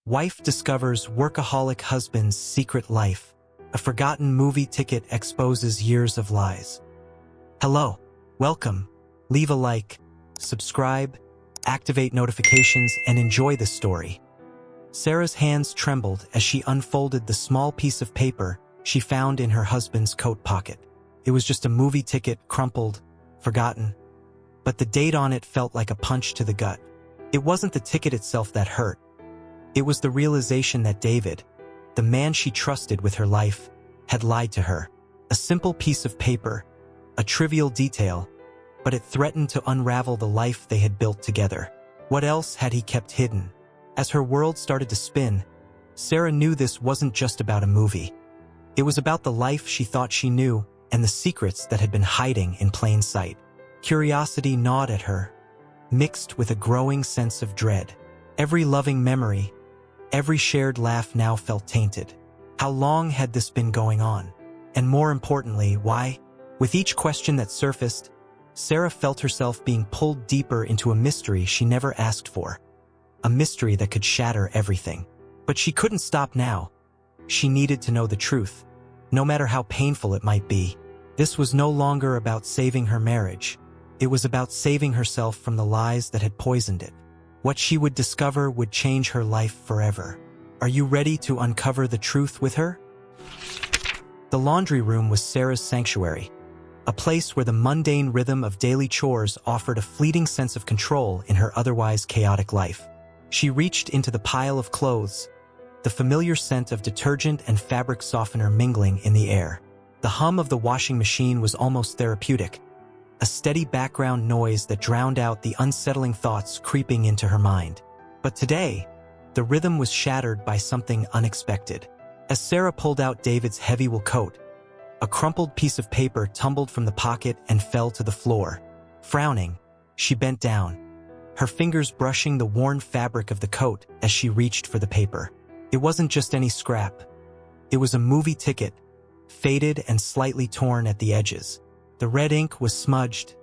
Wife discovers workaholic husband's secret life. A forgotten movie ticket exposes years of lies. Hello, welcome. Leave a like, subscribe, activate notifications, and enjoy this story. Sarah's hands trembled as she unfolded the small piece of paper she found in her husband's coat pocket. It was just a movie ticket, crumpled, forgotten, but the date on it felt like a punch to the gut. It wasn't the ticket itself that hurt. It was the realization that David, the man she trusted with her life, had lied to her. A simple piece of paper, a trivial detail, but it threatened to unravel the life they had built together. What else had he kept hidden? As her world started to spin, Sarah knew this wasn't just about a movie. It was about the life she thought she knew and the secrets that had been hiding in plain sight. Curiosity gnawed at her, mixed with a growing sense of dread. Every loving memory, every shared laugh now felt tainted. How long had this been going on? And more importantly, why? With each question that surfaced, Sarah felt herself being pulled deeper into a mystery she never asked for. A mystery that could shatter everything. But she couldn't stop now. She needed to know the truth, no matter how painful it might be. This was no longer about saving her marriage. It was about saving herself from the lies that had poisoned it. What she would discover would change her life forever. Are you ready to uncover the truth with her? The laundry room was Sarah's sanctuary, a place where the mundane rhythm of daily chores offered a fleeting sense of control in her otherwise chaotic life. She reached into the pile of clothes, the familiar scent of detergent and fabric softener mingling in the air. The hum of the washing machine was almost therapeutic, a steady background noise that drowned out the unsettling thoughts creeping into her mind. But today, the rhythm was shattered by something unexpected. As Sarah pulled out David's heavy wool coat, a crumpled piece of paper tumbled from the pocket and fell to the floor. Frowning, she bent down, her fingers brushing the worn fabric of the coat as she reached for the paper. It wasn't just any scrap. It was a movie ticket, faded and slightly torn at the edges. The red ink was smudged,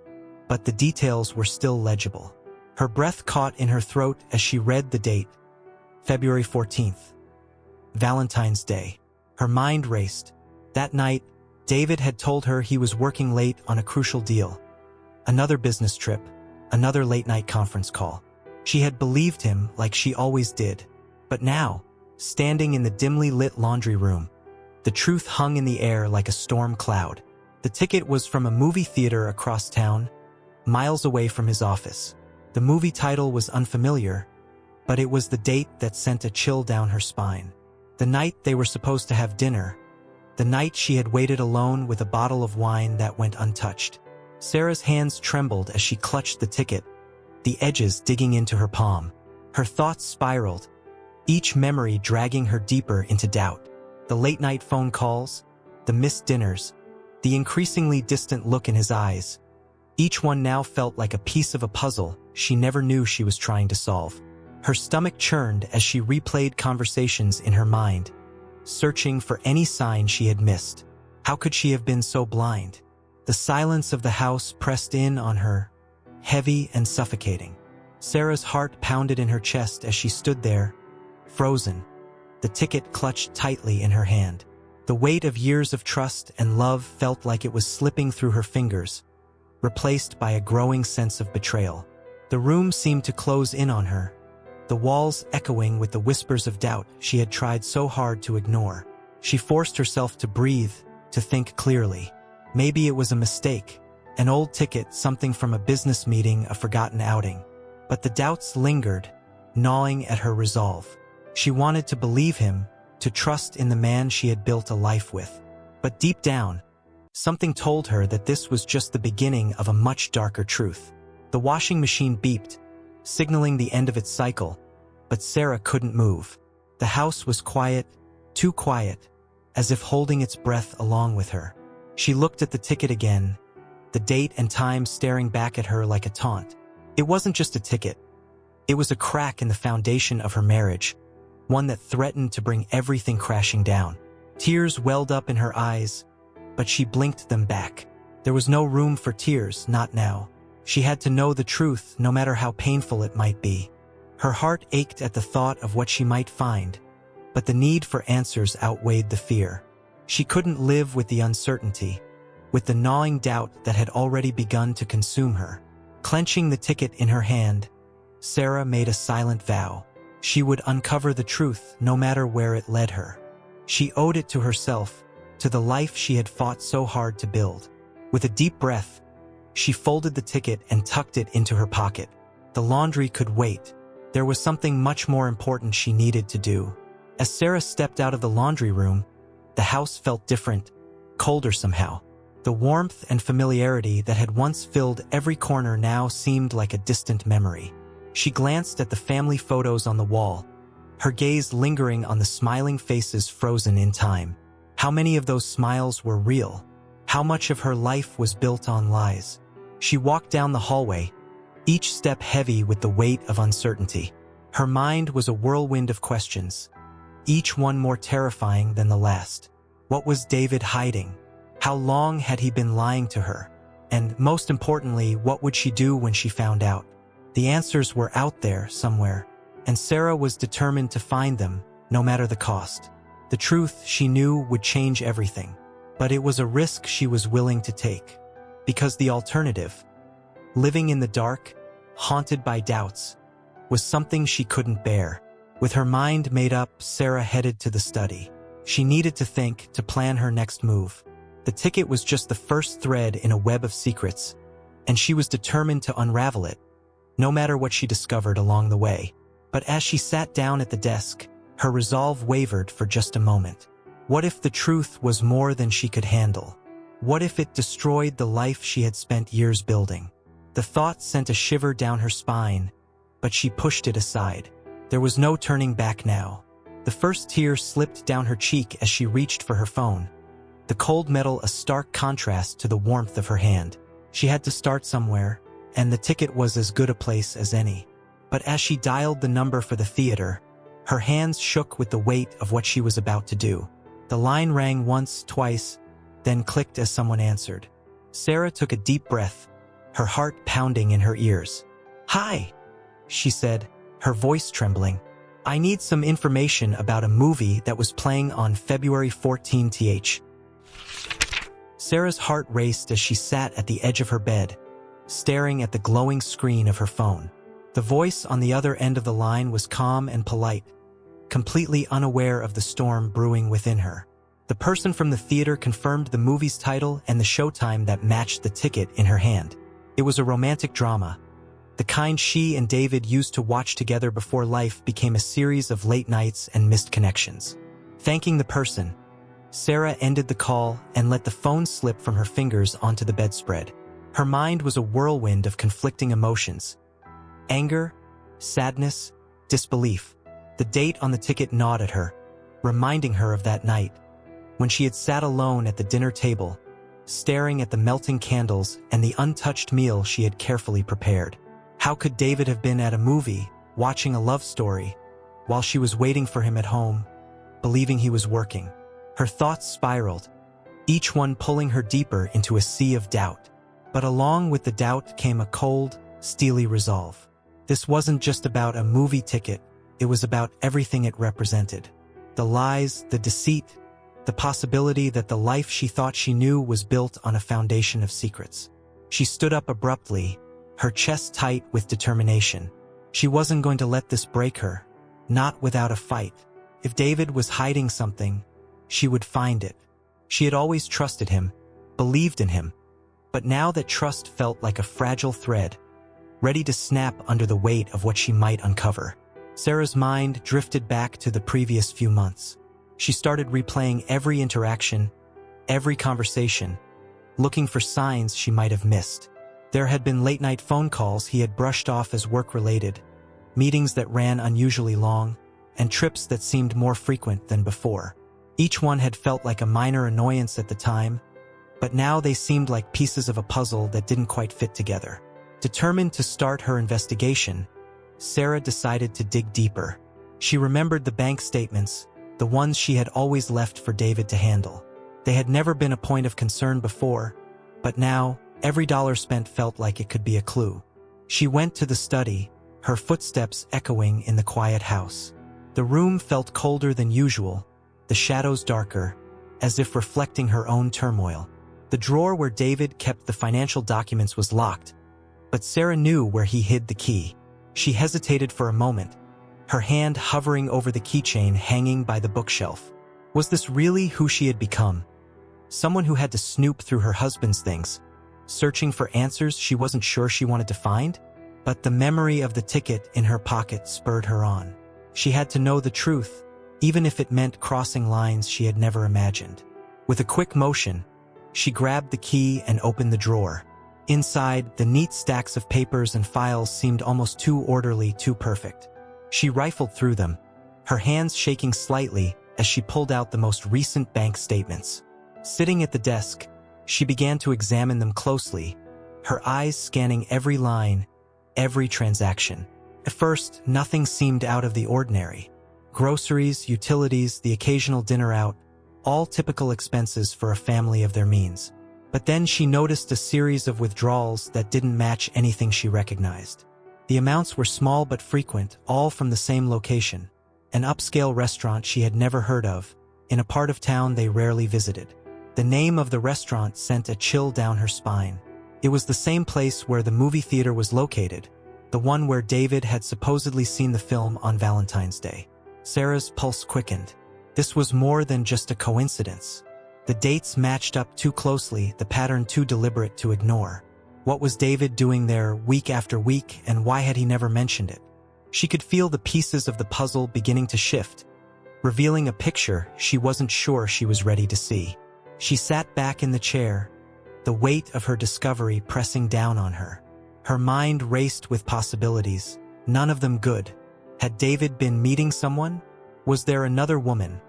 but the details were still legible. Her breath caught in her throat as she read the date, February 14th, Valentine's Day. Her mind raced. That night, David had told her he was working late on a crucial deal. Another business trip, another late-night conference call. She had believed him like she always did. But now, standing in the dimly lit laundry room, the truth hung in the air like a storm cloud. The ticket was from a movie theater across town, miles away from his office. The movie title was unfamiliar, but it was the date that sent a chill down her spine. The night they were supposed to have dinner, the night she had waited alone with a bottle of wine that went untouched. Sarah's hands trembled as she clutched the ticket, the edges digging into her palm. Her thoughts spiraled, each memory dragging her deeper into doubt. The late-night phone calls, the missed dinners, the increasingly distant look in his eyes. Each one now felt like a piece of a puzzle she never knew she was trying to solve. Her stomach churned as she replayed conversations in her mind, searching for any sign she had missed. How could she have been so blind? The silence of the house pressed in on her, heavy and suffocating. Sarah's heart pounded in her chest as she stood there, frozen, the ticket clutched tightly in her hand. The weight of years of trust and love felt like it was slipping through her fingers, replaced by a growing sense of betrayal. The room seemed to close in on her, the walls echoing with the whispers of doubt she had tried so hard to ignore. She forced herself to breathe, to think clearly. Maybe it was a mistake, an old ticket, something from a business meeting, a forgotten outing. But the doubts lingered, gnawing at her resolve. She wanted to believe him, to trust in the man she had built a life with. But deep down, something told her that this was just the beginning of a much darker truth. The washing machine beeped, signaling the end of its cycle, but Sarah couldn't move. The house was quiet, too quiet, as if holding its breath along with her. She looked at the ticket again, the date and time staring back at her like a taunt. It wasn't just a ticket. It was a crack in the foundation of her marriage, one that threatened to bring everything crashing down. Tears welled up in her eyes, but she blinked them back. There was no room for tears, not now. She had to know the truth, no matter how painful it might be. Her heart ached at the thought of what she might find, but the need for answers outweighed the fear. She couldn't live with the uncertainty, with the gnawing doubt that had already begun to consume her. Clenching the ticket in her hand, Sarah made a silent vow. She would uncover the truth no matter where it led her. She owed it to herself, to the life she had fought so hard to build. With a deep breath, she folded the ticket and tucked it into her pocket. The laundry could wait. There was something much more important she needed to do. As Sarah stepped out of the laundry room, the house felt different, colder somehow. The warmth and familiarity that had once filled every corner now seemed like a distant memory. She glanced at the family photos on the wall, her gaze lingering on the smiling faces frozen in time. How many of those smiles were real? How much of her life was built on lies? She walked down the hallway, each step heavy with the weight of uncertainty. Her mind was a whirlwind of questions, each one more terrifying than the last. What was David hiding? How long had he been lying to her? And most importantly, what would she do when she found out? The answers were out there somewhere, and Sarah was determined to find them, no matter the cost. The truth, she knew, would change everything. But it was a risk she was willing to take. Because the alternative, living in the dark, haunted by doubts, was something she couldn't bear. With her mind made up, Sarah headed to the study. She needed to think, to plan her next move. The ticket was just the first thread in a web of secrets, and she was determined to unravel it, no matter what she discovered along the way. But as she sat down at the desk, her resolve wavered for just a moment. What if the truth was more than she could handle? What if it destroyed the life she had spent years building? The thought sent a shiver down her spine, but she pushed it aside. There was no turning back now. The first tear slipped down her cheek as she reached for her phone, the cold metal a stark contrast to the warmth of her hand. She had to start somewhere, and the ticket was as good a place as any. But as she dialed the number for the theater, her hands shook with the weight of what she was about to do. The line rang once, twice, then clicked as someone answered. Sarah took a deep breath, her heart pounding in her ears. "Hi," she said, her voice trembling. "I need some information about a movie that was playing on February 14th." Sarah's heart raced as she sat at the edge of her bed, staring at the glowing screen of her phone. The voice on the other end of the line was calm and polite, completely unaware of the storm brewing within her. The person from the theater confirmed the movie's title and the showtime that matched the ticket in her hand. It was a romantic drama, the kind she and David used to watch together before life became a series of late nights and missed connections. Thanking the person, Sarah ended the call and let the phone slip from her fingers onto the bedspread. Her mind was a whirlwind of conflicting emotions: anger, sadness, disbelief. The date on the ticket gnawed at her, reminding her of that night, when she had sat alone at the dinner table, staring at the melting candles and the untouched meal she had carefully prepared. How could David have been at a movie, watching a love story, while she was waiting for him at home, believing he was working? Her thoughts spiraled, each one pulling her deeper into a sea of doubt. But along with the doubt came a cold, steely resolve. This wasn't just about a movie ticket, it was about everything it represented. The lies, the deceit, the possibility that the life she thought she knew was built on a foundation of secrets. She stood up abruptly, her chest tight with determination. She wasn't going to let this break her, not without a fight. If David was hiding something, she would find it. She had always trusted him, believed in him, but now that trust felt like a fragile thread, ready to snap under the weight of what she might uncover. Sarah's mind drifted back to the previous few months. She started replaying every interaction, every conversation, looking for signs she might have missed. There had been late-night phone calls he had brushed off as work-related, meetings that ran unusually long, and trips that seemed more frequent than before. Each one had felt like a minor annoyance at the time, but now they seemed like pieces of a puzzle that didn't quite fit together. Determined to start her investigation, Sarah decided to dig deeper. She remembered the bank statements, the ones she had always left for David to handle. They had never been a point of concern before, but now, every dollar spent felt like it could be a clue. She went to the study, her footsteps echoing in the quiet house. The room felt colder than usual, the shadows darker, as if reflecting her own turmoil. The drawer where David kept the financial documents was locked, but Sarah knew where he hid the key. She hesitated for a moment, her hand hovering over the keychain hanging by the bookshelf. Was this really who she had become? Someone who had to snoop through her husband's things, searching for answers she wasn't sure she wanted to find? But the memory of the ticket in her pocket spurred her on. She had to know the truth, even if it meant crossing lines she had never imagined. With a quick motion, she grabbed the key and opened the drawer. Inside, the neat stacks of papers and files seemed almost too orderly, too perfect. She rifled through them, her hands shaking slightly as she pulled out the most recent bank statements. Sitting at the desk, she began to examine them closely, her eyes scanning every line, every transaction. At first, nothing seemed out of the ordinary. Groceries, utilities, the occasional dinner out, all typical expenses for a family of their means. But then she noticed a series of withdrawals that didn't match anything she recognized. The amounts were small but frequent, all from the same location, an upscale restaurant she had never heard of, in a part of town they rarely visited. The name of the restaurant sent a chill down her spine. It was the same place where the movie theater was located, the one where David had supposedly seen the film on Valentine's Day. Sarah's pulse quickened. This was more than just a coincidence. The dates matched up too closely, the pattern too deliberate to ignore. What was David doing there week after week, and why had he never mentioned it? She could feel the pieces of the puzzle beginning to shift, revealing a picture she wasn't sure she was ready to see. She sat back in the chair, the weight of her discovery pressing down on her. Her mind raced with possibilities, none of them good. Had David been meeting someone? Was there another woman?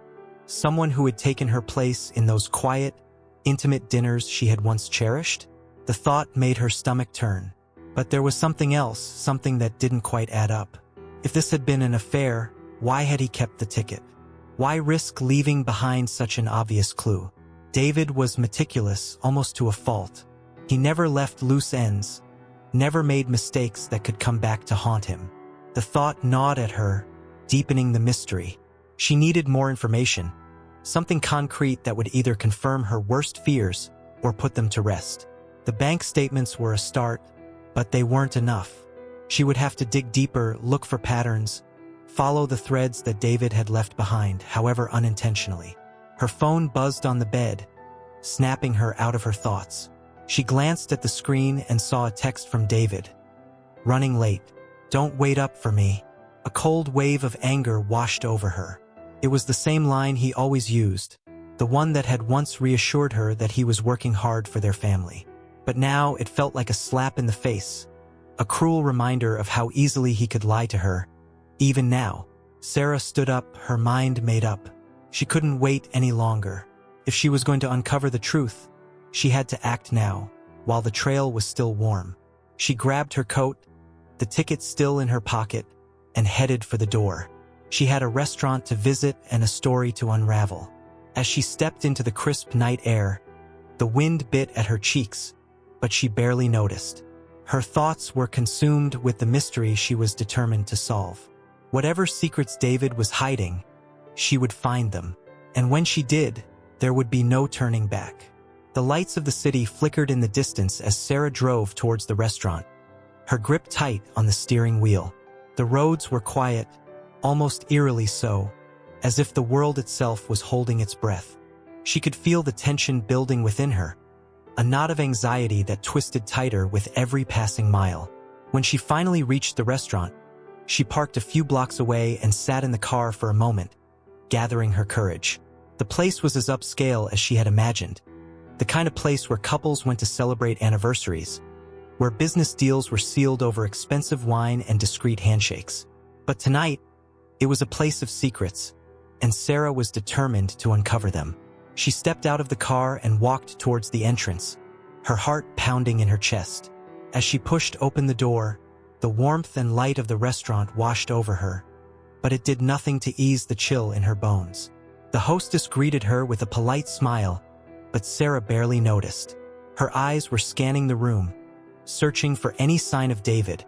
Someone who had taken her place in those quiet, intimate dinners she had once cherished? The thought made her stomach turn. But there was something else, something that didn't quite add up. If this had been an affair, why had he kept the ticket? Why risk leaving behind such an obvious clue? David was meticulous, almost to a fault. He never left loose ends, never made mistakes that could come back to haunt him. The thought gnawed at her, deepening the mystery. She needed more information, something concrete that would either confirm her worst fears or put them to rest. The bank statements were a start, but they weren't enough. She would have to dig deeper, look for patterns, follow the threads that David had left behind, however unintentionally. Her phone buzzed on the bed, snapping her out of her thoughts. She glanced at the screen and saw a text from David. "Running late. Don't wait up for me." A cold wave of anger washed over her. It was the same line he always used, the one that had once reassured her that he was working hard for their family. But now it felt like a slap in the face, a cruel reminder of how easily he could lie to her. Even now, Sarah stood up, her mind made up. She couldn't wait any longer. If she was going to uncover the truth, she had to act now, while the trail was still warm. She grabbed her coat, the ticket still in her pocket, and headed for the door. She had a restaurant to visit and a story to unravel. As she stepped into the crisp night air, the wind bit at her cheeks, but she barely noticed. Her thoughts were consumed with the mystery she was determined to solve. Whatever secrets David was hiding, she would find them. And when she did, there would be no turning back. The lights of the city flickered in the distance as Sarah drove towards the restaurant, her grip tight on the steering wheel. The roads were quiet, almost eerily so, as if the world itself was holding its breath. She could feel the tension building within her, a knot of anxiety that twisted tighter with every passing mile. When she finally reached the restaurant, she parked a few blocks away and sat in the car for a moment, gathering her courage. The place was as upscale as she had imagined, the kind of place where couples went to celebrate anniversaries, where business deals were sealed over expensive wine and discreet handshakes. But tonight, it was a place of secrets, and Sarah was determined to uncover them. She stepped out of the car and walked towards the entrance, her heart pounding in her chest. As she pushed open the door, the warmth and light of the restaurant washed over her, but it did nothing to ease the chill in her bones. The hostess greeted her with a polite smile, but Sarah barely noticed. Her eyes were scanning the room, searching for any sign of David.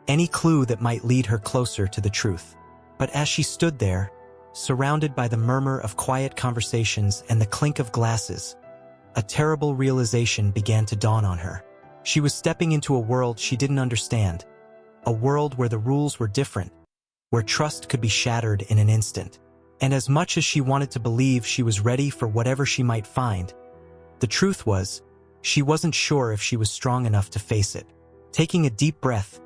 any clue that might lead her closer to the truth. But as she stood there, surrounded by the murmur of quiet conversations and the clink of glasses, a terrible realization began to dawn on her. She was stepping into a world she didn't understand, a world where the rules were different, where trust could be shattered in an instant. And as much as she wanted to believe she was ready for whatever she might find, the truth was, she wasn't sure if she was strong enough to face it. Taking a deep breath,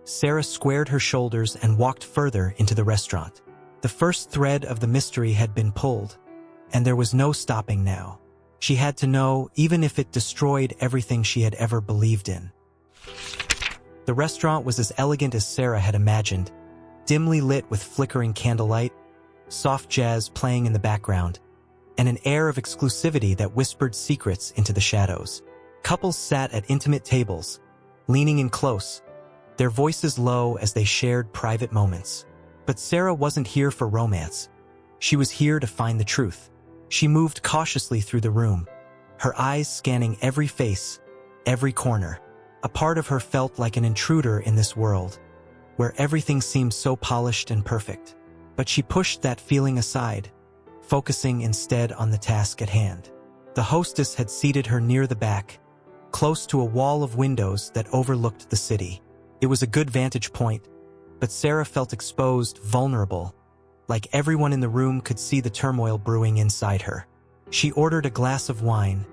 Sarah squared her shoulders and walked further into the restaurant. The first thread of the mystery had been pulled, and there was no stopping now. She had to know, even if it destroyed everything she had ever believed in. The restaurant was as elegant as Sarah had imagined, dimly lit with flickering candlelight, soft jazz playing in the background, and an air of exclusivity that whispered secrets into the shadows. Couples sat at intimate tables, leaning in close, their voices low as they shared private moments. But Sarah wasn't here for romance. She was here to find the truth. She moved cautiously through the room, her eyes scanning every face, every corner. A part of her felt like an intruder in this world, where everything seemed so polished and perfect. But she pushed that feeling aside, focusing instead on the task at hand. The hostess had seated her near the back, close to a wall of windows that overlooked the city. It was a good vantage point, but Sarah felt exposed, vulnerable, like everyone in the room could see the turmoil brewing inside her. She ordered a glass of wine,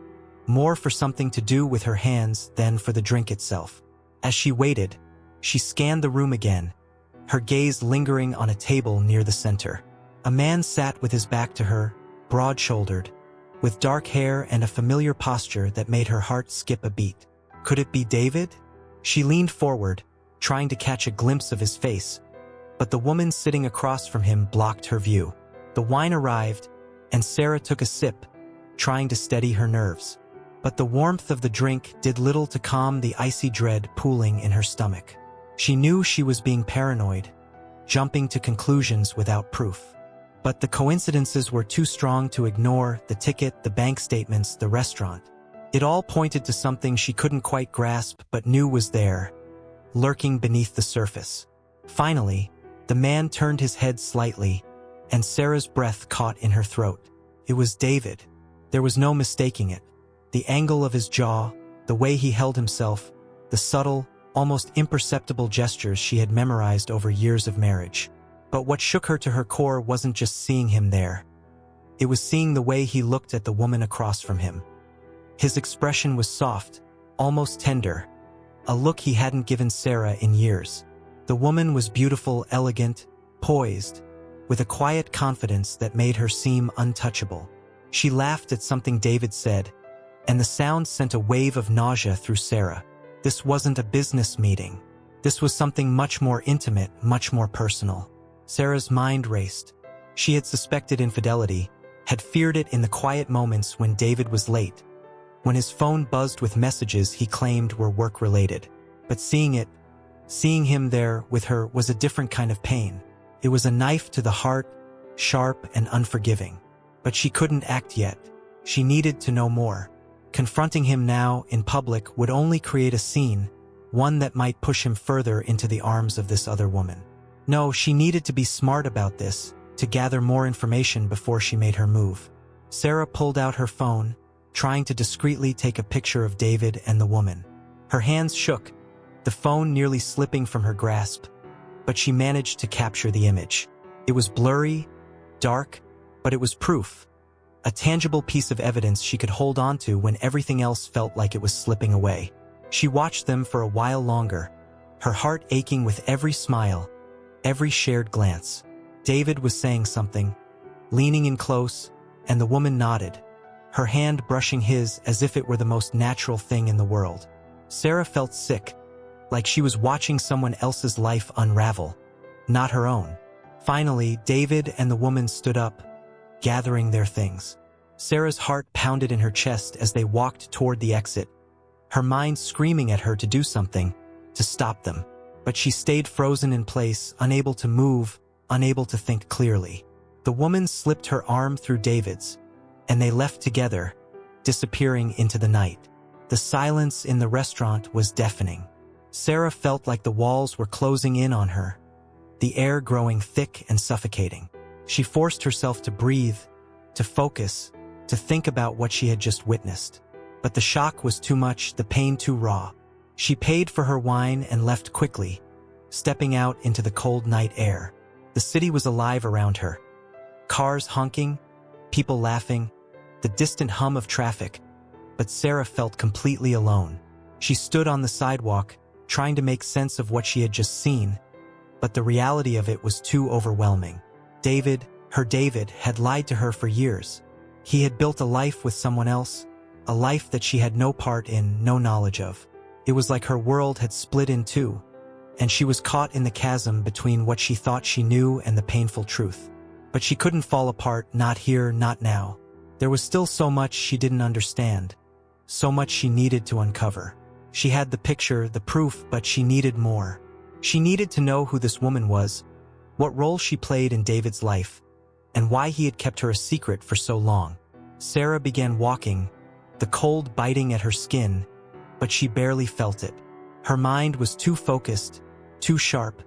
more for something to do with her hands than for the drink itself. As she waited, she scanned the room again, her gaze lingering on a table near the center. A man sat with his back to her, broad-shouldered, with dark hair and a familiar posture that made her heart skip a beat. Could it be David? She leaned forward, trying to catch a glimpse of his face, but the woman sitting across from him blocked her view. The wine arrived, and Sarah took a sip, trying to steady her nerves. But the warmth of the drink did little to calm the icy dread pooling in her stomach. She knew she was being paranoid, jumping to conclusions without proof. But the coincidences were too strong to ignore: the ticket, the bank statements, the restaurant. It all pointed to something she couldn't quite grasp but knew was there, lurking beneath the surface. Finally, the man turned his head slightly, and Sarah's breath caught in her throat. It was David. There was no mistaking it. The angle of his jaw, the way he held himself, the subtle, almost imperceptible gestures she had memorized over years of marriage. But what shook her to her core wasn't just seeing him there. It was seeing the way he looked at the woman across from him. His expression was soft, almost tender, a look he hadn't given Sarah in years. The woman was beautiful, elegant, poised, with a quiet confidence that made her seem untouchable. She laughed at something David said, and the sound sent a wave of nausea through Sarah. This wasn't a business meeting. This was something much more intimate, much more personal. Sarah's mind raced. She had suspected infidelity, had feared it in the quiet moments when David was late, when his phone buzzed with messages he claimed were work-related. But seeing him there with her was a different kind of pain. It was a knife to the heart, sharp and unforgiving. But she couldn't act yet. She needed to know more. Confronting him now, in public, would only create a scene, one that might push him further into the arms of this other woman. No, she needed to be smart about this, to gather more information before she made her move. Sarah pulled out her phone, trying to discreetly take a picture of David and the woman. Her hands shook, the phone nearly slipping from her grasp, but she managed to capture the image. It was blurry, dark, but it was proof. A tangible piece of evidence she could hold on to when everything else felt like it was slipping away. She watched them for a while longer, her heart aching with every smile, every shared glance. David was saying something, leaning in close, and the woman nodded, her hand brushing his as if it were the most natural thing in the world. Sarah felt sick, like she was watching someone else's life unravel, not her own. Finally, David and the woman stood up, gathering their things. Sarah's heart pounded in her chest as they walked toward the exit, her mind screaming at her to do something, to stop them. But she stayed frozen in place, unable to move, unable to think clearly. The woman slipped her arm through David's, and they left together, disappearing into the night. The silence in the restaurant was deafening. Sarah felt like the walls were closing in on her, the air growing thick and suffocating. She forced herself to breathe, to focus, to think about what she had just witnessed. But the shock was too much, the pain too raw. She paid for her wine and left quickly, stepping out into the cold night air. The city was alive around her. Cars honking, people laughing, the distant hum of traffic. But Sarah felt completely alone. She stood on the sidewalk, trying to make sense of what she had just seen, but the reality of it was too overwhelming. David, her David, had lied to her for years. He had built a life with someone else, a life that she had no part in, no knowledge of. It was like her world had split in two, and she was caught in the chasm between what she thought she knew and the painful truth. But she couldn't fall apart, not here, not now. There was still so much she didn't understand, so much she needed to uncover. She had the picture, the proof, but she needed more. She needed to know who this woman was, what role she played in David's life, and why he had kept her a secret for so long. Sarah began walking, the cold biting at her skin, but she barely felt it. Her mind was too focused, too sharp,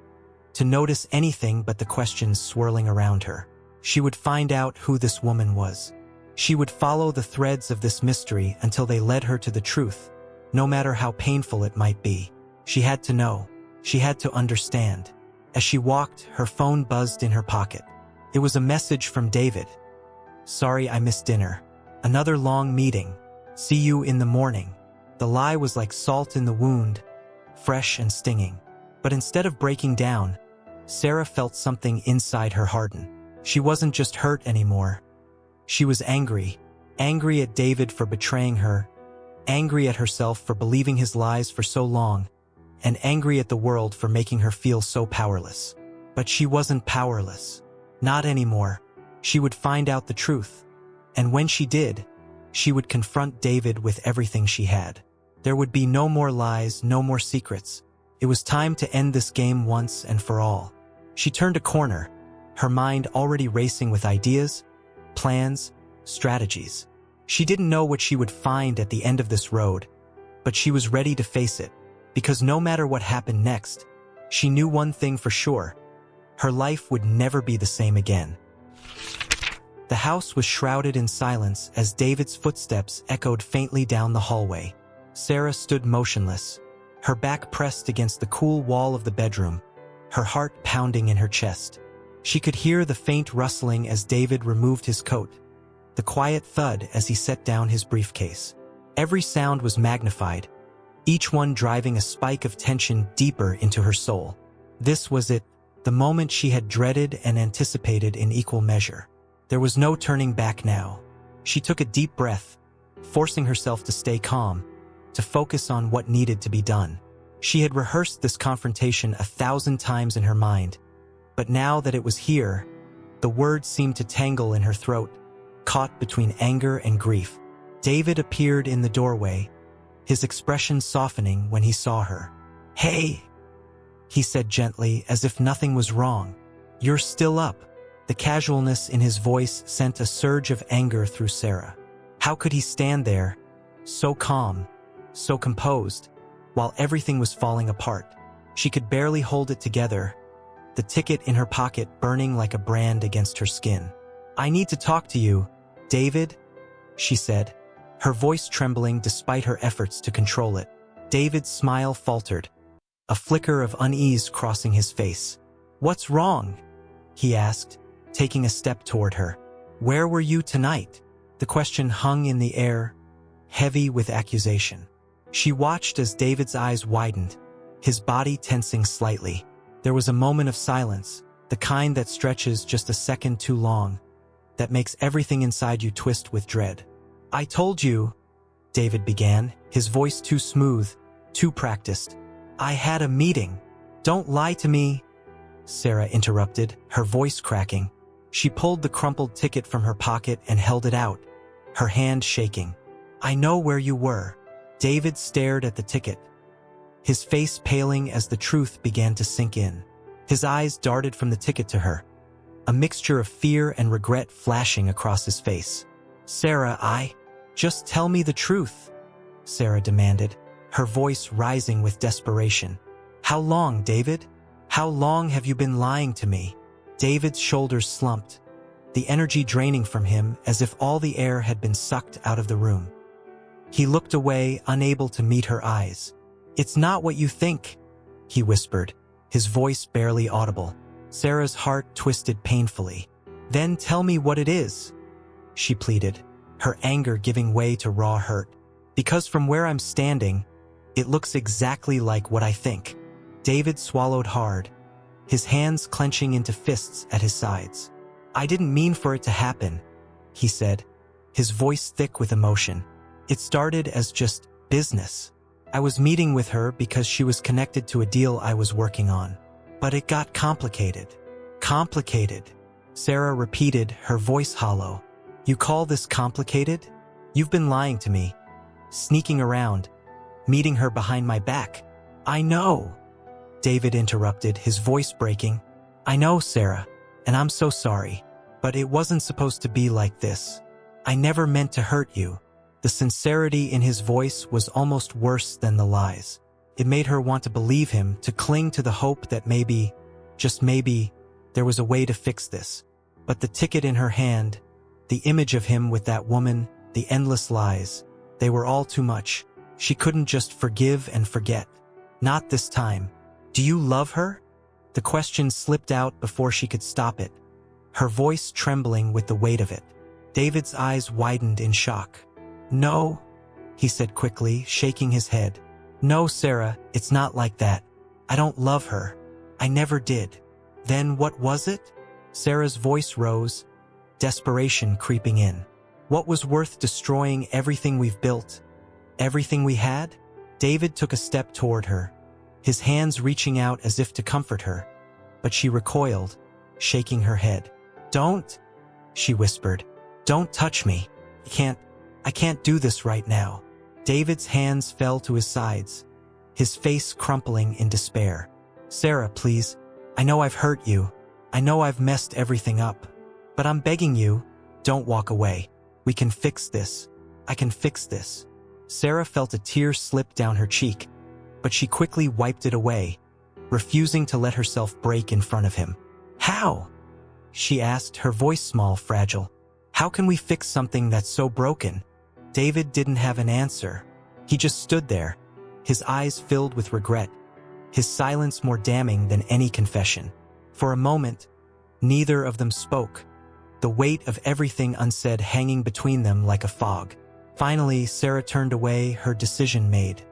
to notice anything but the questions swirling around her. She would find out who this woman was. She would follow the threads of this mystery until they led her to the truth, no matter how painful it might be. She had to know. She had to understand. As she walked, her phone buzzed in her pocket. It was a message from David. "Sorry I missed dinner. Another long meeting. See you in the morning." The lie was like salt in the wound, fresh and stinging. But instead of breaking down, Sarah felt something inside her harden. She wasn't just hurt anymore. She was angry. Angry at David for betraying her, angry at herself for believing his lies for so long, and angry at the world for making her feel so powerless. But she wasn't powerless. Not anymore. She would find out the truth. And when she did, she would confront David with everything she had. There would be no more lies, no more secrets. It was time to end this game once and for all. She turned a corner, her mind already racing with ideas, plans, strategies. She didn't know what she would find at the end of this road, but she was ready to face it, because no matter what happened next, she knew one thing for sure: her life would never be the same again. The house was shrouded in silence as David's footsteps echoed faintly down the hallway. Sarah stood motionless, her back pressed against the cool wall of the bedroom, her heart pounding in her chest. She could hear the faint rustling as David removed his coat, the quiet thud as he set down his briefcase. Every sound was magnified, each one driving a spike of tension deeper into her soul. This was it, the moment she had dreaded and anticipated in equal measure. There was no turning back now. She took a deep breath, forcing herself to stay calm, to focus on what needed to be done. She had rehearsed this confrontation 1,000 times in her mind, but now that it was here, the words seemed to tangle in her throat, caught between anger and grief. David appeared in the doorway, his expression softening when he saw her. "Hey," he said gently, as if nothing was wrong. "You're still up." The casualness in his voice sent a surge of anger through Sarah. How could he stand there, so calm, so composed, while everything was falling apart? She could barely hold it together, the ticket in her pocket burning like a brand against her skin. "I need to talk to you, David," she said, her voice trembling despite her efforts to control it. David's smile faltered, a flicker of unease crossing his face. "What's wrong?" he asked, taking a step toward her. "Where were you tonight?" The question hung in the air, heavy with accusation. She watched as David's eyes widened, his body tensing slightly. There was a moment of silence, the kind that stretches just a second too long, that makes everything inside you twist with dread. "I told you," David began, his voice too smooth, too practiced. "I had a meeting." "Don't lie to me," Sarah interrupted, her voice cracking. She pulled the crumpled ticket from her pocket and held it out, her hand shaking. "I know where you were." David stared at the ticket, his face paling as the truth began to sink in. His eyes darted from the ticket to her, a mixture of fear and regret flashing across his face. "Sarah, just tell me the truth," Sarah demanded, her voice rising with desperation. "How long, David? How long have you been lying to me?" David's shoulders slumped, the energy draining from him as if all the air had been sucked out of the room. He looked away, unable to meet her eyes. "It's not what you think," he whispered, his voice barely audible. Sarah's heart twisted painfully. "Then tell me what it is," she pleaded, her anger giving way to raw hurt. "Because from where I'm standing, it looks exactly like what I think." David swallowed hard, his hands clenching into fists at his sides. "I didn't mean for it to happen," he said, his voice thick with emotion. "It started as just business. I was meeting with her because she was connected to a deal I was working on. But it got complicated." "Complicated," Sarah repeated, her voice hollow. "You call this complicated? You've been lying to me, sneaking around, meeting her behind my back." "I know," David interrupted, his voice breaking. "I know, Sarah, and I'm so sorry. But it wasn't supposed to be like this. I never meant to hurt you." The sincerity in his voice was almost worse than the lies. It made her want to believe him, to cling to the hope that maybe, just maybe, there was a way to fix this. But the ticket in her hand, the image of him with that woman, the endless lies, they were all too much. She couldn't just forgive and forget. Not this time. "Do you love her?" The question slipped out before she could stop it, her voice trembling with the weight of it. David's eyes widened in shock. "No," he said quickly, shaking his head. "No, Sarah, it's not like that. I don't love her. I never did." "Then what was it?" Sarah's voice rose, desperation creeping in. "What was worth destroying everything we've built? Everything we had?" David took a step toward her, his hands reaching out as if to comfort her. But she recoiled, shaking her head. "Don't," she whispered. "Don't touch me. I can't do this right now." David's hands fell to his sides, his face crumpling in despair. "Sarah, please. I know I've hurt you. I know I've messed everything up. But I'm begging you, don't walk away. We can fix this. I can fix this." Sarah felt a tear slip down her cheek, but she quickly wiped it away, refusing to let herself break in front of him. "How?" she asked, her voice small, fragile. "How can we fix something that's so broken?" David didn't have an answer. He just stood there, his eyes filled with regret, his silence more damning than any confession. For a moment, neither of them spoke, the weight of everything unsaid hanging between them like a fog. Finally, Sarah turned away, her decision made.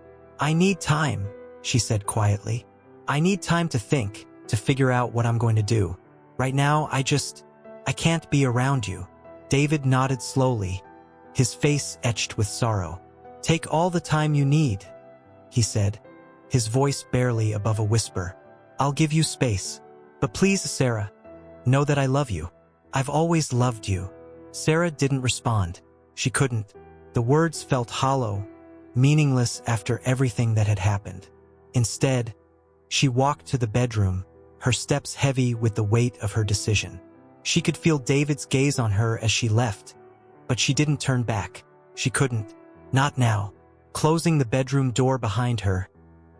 "I need time," she said quietly. "I need time to think, to figure out what I'm going to do. Right now, I can't be around you." David nodded slowly, his face etched with sorrow. "Take all the time you need," he said, his voice barely above a whisper. "I'll give you space. But please, Sarah, know that I love you. I've always loved you." Sarah didn't respond. She couldn't. The words felt hollow, meaningless after everything that had happened. Instead, she walked to the bedroom, her steps heavy with the weight of her decision. She could feel David's gaze on her as she left, but she didn't turn back. She couldn't. Not now. Closing the bedroom door behind her,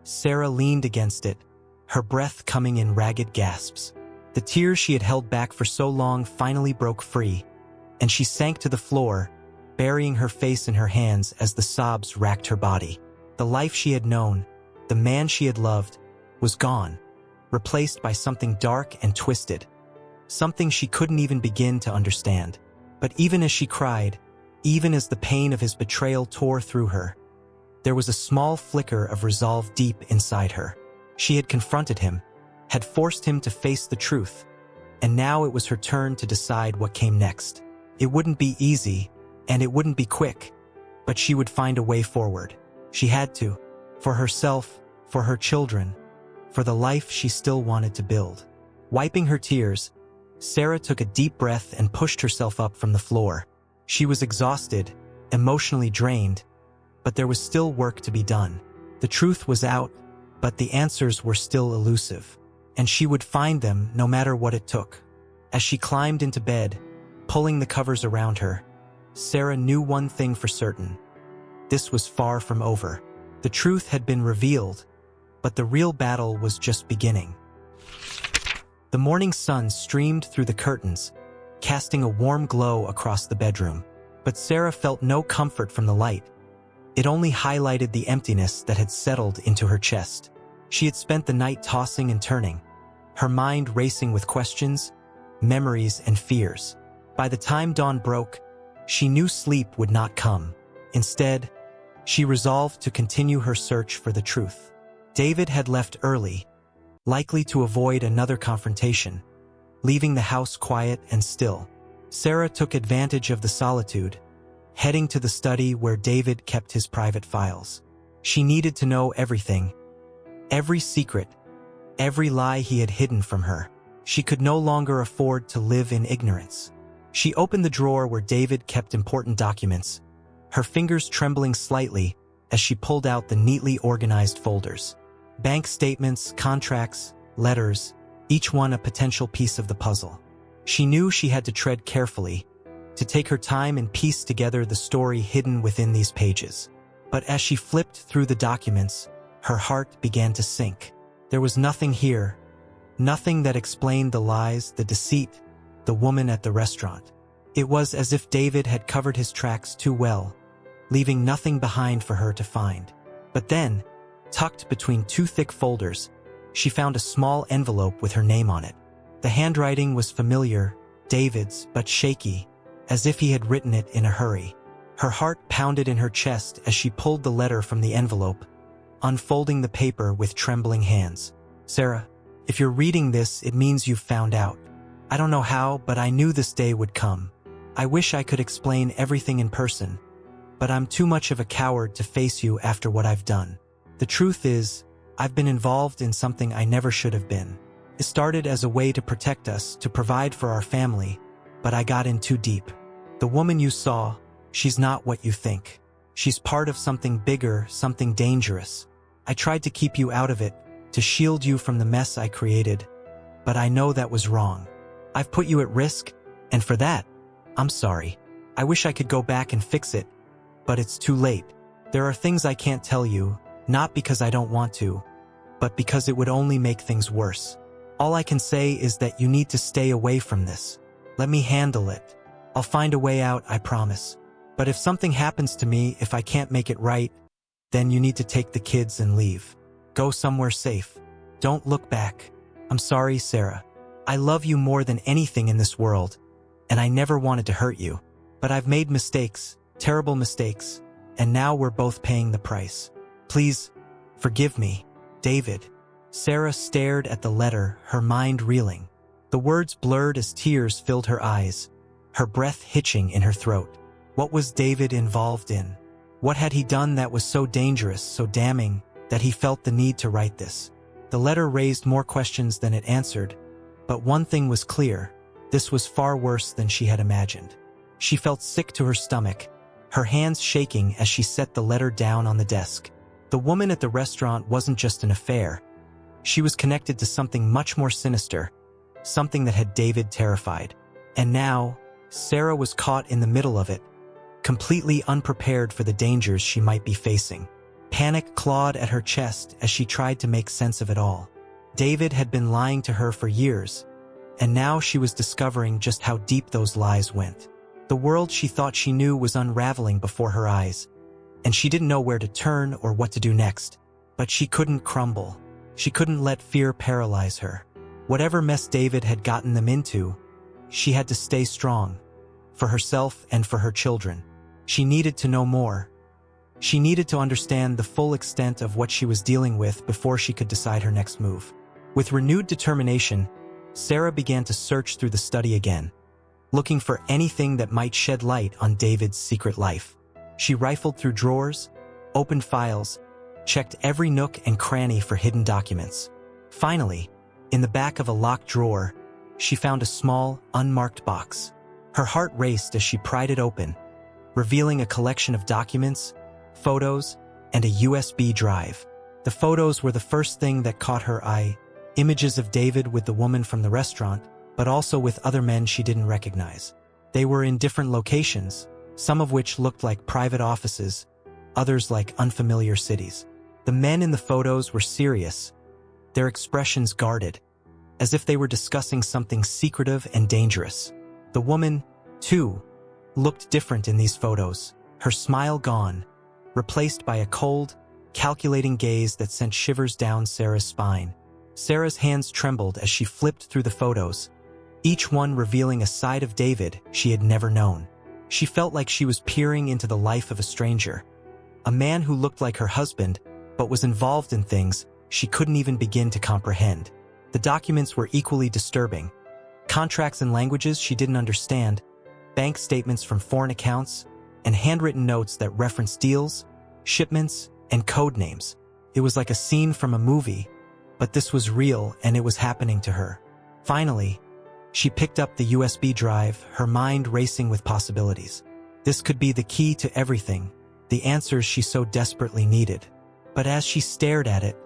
Sarah leaned against it, her breath coming in ragged gasps. The tears she had held back for so long finally broke free, and she sank to the floor, burying her face in her hands as the sobs racked her body. The life she had known, the man she had loved, was gone, replaced by something dark and twisted, something she couldn't even begin to understand. But even as she cried, even as the pain of his betrayal tore through her, there was a small flicker of resolve deep inside her. She had confronted him, had forced him to face the truth, and now it was her turn to decide what came next. It wouldn't be easy, and it wouldn't be quick, but she would find a way forward. She had to, for herself, for her children, for the life she still wanted to build. Wiping her tears, Sarah took a deep breath and pushed herself up from the floor. She was exhausted, emotionally drained, but there was still work to be done. The truth was out, but the answers were still elusive, and she would find them no matter what it took. As she climbed into bed, pulling the covers around her, Sarah knew one thing for certain. This was far from over. The truth had been revealed, but the real battle was just beginning. The morning sun streamed through the curtains, casting a warm glow across the bedroom. But Sarah felt no comfort from the light. It only highlighted the emptiness that had settled into her chest. She had spent the night tossing and turning, her mind racing with questions, memories, and fears. By the time dawn broke, she knew sleep would not come. Instead, she resolved to continue her search for the truth. David had left early, likely to avoid another confrontation, leaving the house quiet and still. Sarah took advantage of the solitude, heading to the study where David kept his private files. She needed to know everything, every secret, every lie he had hidden from her. She could no longer afford to live in ignorance. She opened the drawer where David kept important documents, her fingers trembling slightly as she pulled out the neatly organized folders. Bank statements, contracts, letters, each one a potential piece of the puzzle. She knew she had to tread carefully, to take her time and piece together the story hidden within these pages. But as she flipped through the documents, her heart began to sink. There was nothing here, nothing that explained the lies, the deceit, the woman at the restaurant. It was as if David had covered his tracks too well, leaving nothing behind for her to find. But then, tucked between two thick folders, she found a small envelope with her name on it. The handwriting was familiar, David's, but shaky, as if he had written it in a hurry. Her heart pounded in her chest as she pulled the letter from the envelope, unfolding the paper with trembling hands. Sarah, if you're reading this, it means you've found out. I don't know how, but I knew this day would come. I wish I could explain everything in person, but I'm too much of a coward to face you after what I've done. The truth is, I've been involved in something I never should have been. It started as a way to protect us, to provide for our family, but I got in too deep. The woman you saw, she's not what you think. She's part of something bigger, something dangerous. I tried to keep you out of it, to shield you from the mess I created, but I know that was wrong. I've put you at risk, and for that, I'm sorry. I wish I could go back and fix it, but it's too late. There are things I can't tell you, not because I don't want to, but because it would only make things worse. All I can say is that you need to stay away from this. Let me handle it. I'll find a way out, I promise. But if something happens to me, if I can't make it right, then you need to take the kids and leave. Go somewhere safe. Don't look back. I'm sorry, Sarah. I love you more than anything in this world, and I never wanted to hurt you. But I've made mistakes, terrible mistakes, and now we're both paying the price. Please, forgive me, David. Sarah stared at the letter, her mind reeling. The words blurred as tears filled her eyes, her breath hitching in her throat. What was David involved in? What had he done that was so dangerous, so damning, that he felt the need to write this? The letter raised more questions than it answered, but one thing was clear: this was far worse than she had imagined. She felt sick to her stomach, her hands shaking as she set the letter down on the desk. The woman at the restaurant wasn't just an affair. She was connected to something much more sinister, something that had David terrified. And now, Sarah was caught in the middle of it, completely unprepared for the dangers she might be facing. Panic clawed at her chest as she tried to make sense of it all. David had been lying to her for years, and now she was discovering just how deep those lies went. The world she thought she knew was unraveling before her eyes, and she didn't know where to turn or what to do next. But she couldn't crumble. She couldn't let fear paralyze her. Whatever mess David had gotten them into, she had to stay strong, for herself and for her children. She needed to know more. She needed to understand the full extent of what she was dealing with before she could decide her next move. With renewed determination, Sarah began to search through the study again, looking for anything that might shed light on David's secret life. She rifled through drawers, opened files, checked every nook and cranny for hidden documents. Finally, in the back of a locked drawer, she found a small, unmarked box. Her heart raced as she pried it open, revealing a collection of documents, photos, and a USB drive. The photos were the first thing that caught her eye, images of David with the woman from the restaurant, but also with other men she didn't recognize. They were in different locations, some of which looked like private offices, others like unfamiliar cities. The men in the photos were serious, their expressions guarded, as if they were discussing something secretive and dangerous. The woman, too, looked different in these photos, her smile gone, replaced by a cold, calculating gaze that sent shivers down Sarah's spine. Sarah's hands trembled as she flipped through the photos, each one revealing a side of David she had never known. She felt like she was peering into the life of a stranger, a man who looked like her husband but was involved in things she couldn't even begin to comprehend. The documents were equally disturbing. Contracts in languages she didn't understand, bank statements from foreign accounts, and handwritten notes that referenced deals, shipments, and code names. It was like a scene from a movie, but this was real and it was happening to her. Finally, she picked up the USB drive, her mind racing with possibilities. This could be the key to everything, the answers she so desperately needed. But as she stared at it,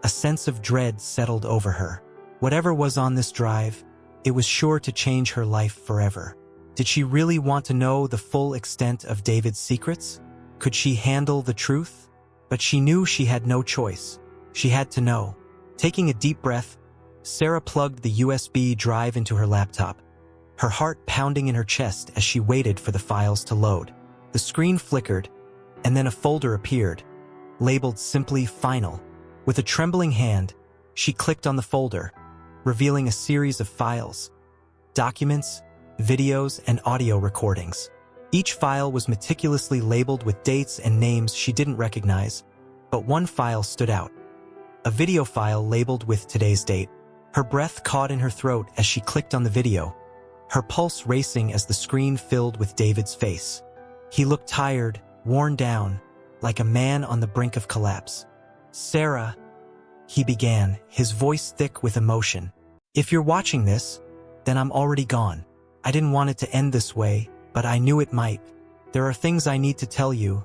a sense of dread settled over her. Whatever was on this drive, it was sure to change her life forever. Did she really want to know the full extent of David's secrets? Could she handle the truth? But she knew she had no choice. She had to know. Taking a deep breath, Sarah plugged the USB drive into her laptop, her heart pounding in her chest as she waited for the files to load. The screen flickered, and then a folder appeared, labeled simply Final. With a trembling hand, she clicked on the folder, revealing a series of files, documents, videos, and audio recordings. Each file was meticulously labeled with dates and names she didn't recognize, but one file stood out. A video file labeled with today's date. Her breath caught in her throat as she clicked on the video, her pulse racing as the screen filled with David's face. He looked tired, worn down, like a man on the brink of collapse. "Sarah," he began, his voice thick with emotion. "If you're watching this, then I'm already gone. I didn't want it to end this way, but I knew it might. There are things I need to tell you,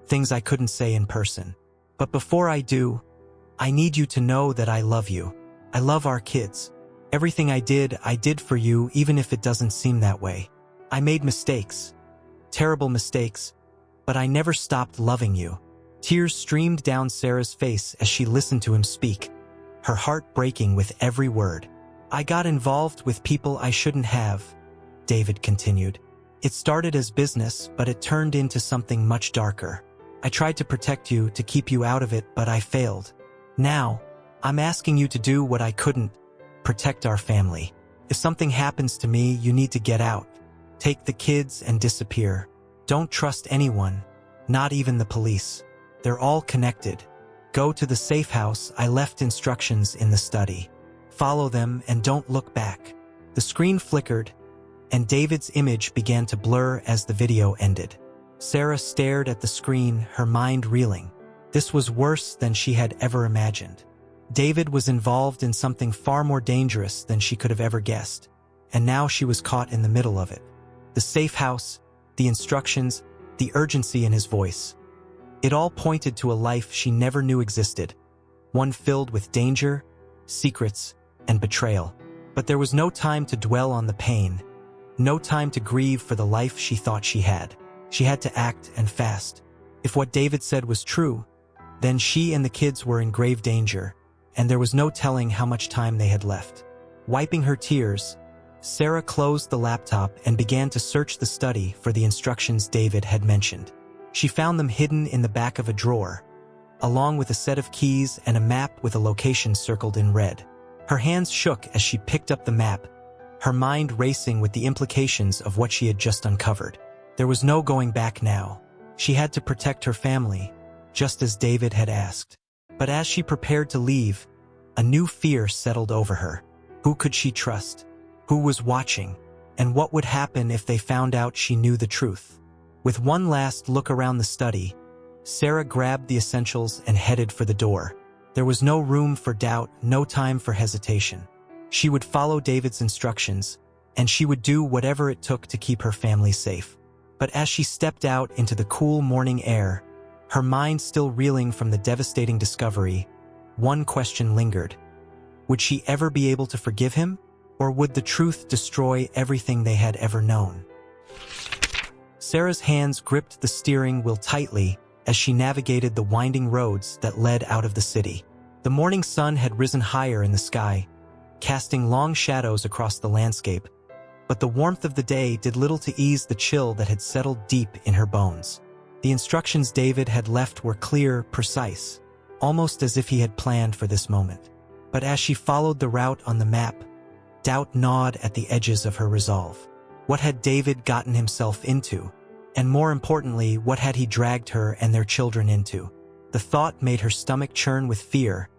things I couldn't say in person. But before I do, I need you to know that I love you. I love our kids. Everything I did for you, even if it doesn't seem that way. I made mistakes, terrible mistakes, but I never stopped loving you." Tears streamed down Sarah's face as she listened to him speak, her heart breaking with every word. "I got involved with people I shouldn't have," David continued. "It started as business, but it turned into something much darker. I tried to protect you, to keep you out of it, but I failed. Now, I'm asking you to do what I couldn't, protect our family. If something happens to me, you need to get out. Take the kids and disappear. Don't trust anyone, not even the police. They're all connected. Go to the safe house. I left instructions in the study. Follow them and don't look back." The screen flickered, and David's image began to blur as the video ended. Sarah stared at the screen, her mind reeling. This was worse than she had ever imagined. David was involved in something far more dangerous than she could have ever guessed, and now she was caught in the middle of it. The safe house, the instructions, the urgency in his voice. It all pointed to a life she never knew existed, one filled with danger, secrets, and betrayal. But there was no time to dwell on the pain, no time to grieve for the life she thought she had. She had to act, and fast. If what David said was true, then she and the kids were in grave danger, and there was no telling how much time they had left. Wiping her tears, Sarah closed the laptop and began to search the study for the instructions David had mentioned. She found them hidden in the back of a drawer, along with a set of keys and a map with a location circled in red. Her hands shook as she picked up the map, her mind racing with the implications of what she had just uncovered. There was no going back now. She had to protect her family, just as David had asked. But as she prepared to leave, a new fear settled over her. Who could she trust? Who was watching? And what would happen if they found out she knew the truth? With one last look around the study, Sarah grabbed the essentials and headed for the door. There was no room for doubt, no time for hesitation. She would follow David's instructions, and she would do whatever it took to keep her family safe. But as she stepped out into the cool morning air, her mind still reeling from the devastating discovery, one question lingered. Would she ever be able to forgive him? Or would the truth destroy everything they had ever known? Sarah's hands gripped the steering wheel tightly as she navigated the winding roads that led out of the city. The morning sun had risen higher in the sky, casting long shadows across the landscape, but the warmth of the day did little to ease the chill that had settled deep in her bones. The instructions David had left were clear, precise, almost as if he had planned for this moment. But as she followed the route on the map, doubt gnawed at the edges of her resolve. What had David gotten himself into? And more importantly, what had he dragged her and their children into? The thought made her stomach churn with fear,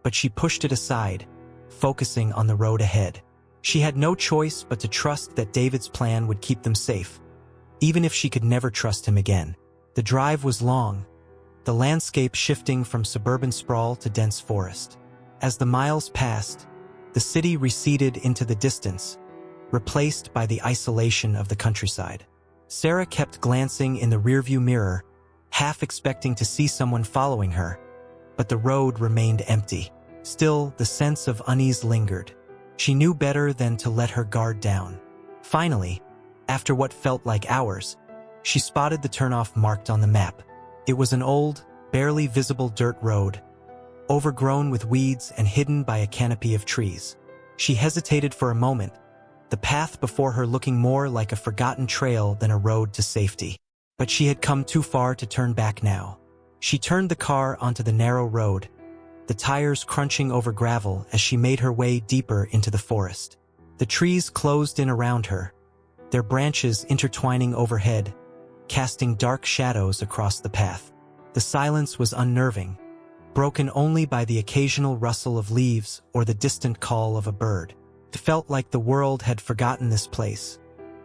but she pushed it aside, focusing on the road ahead. She had no choice but to trust that David's plan would keep them safe, even if she could never trust him again. The drive was long, the landscape shifting from suburban sprawl to dense forest. As the miles passed, the city receded into the distance, replaced by the isolation of the countryside. Sarah kept glancing in the rearview mirror, half expecting to see someone following her, but the road remained empty. Still, the sense of unease lingered. She knew better than to let her guard down. Finally, after what felt like hours, she spotted the turnoff marked on the map. It was an old, barely visible dirt road, overgrown with weeds and hidden by a canopy of trees. She hesitated for a moment, the path before her looking more like a forgotten trail than a road to safety. But she had come too far to turn back now. She turned the car onto the narrow road, the tires crunching over gravel as she made her way deeper into the forest. The trees closed in around her, their branches intertwining overhead, casting dark shadows across the path. The silence was unnerving, broken only by the occasional rustle of leaves or the distant call of a bird. It felt like the world had forgotten this place,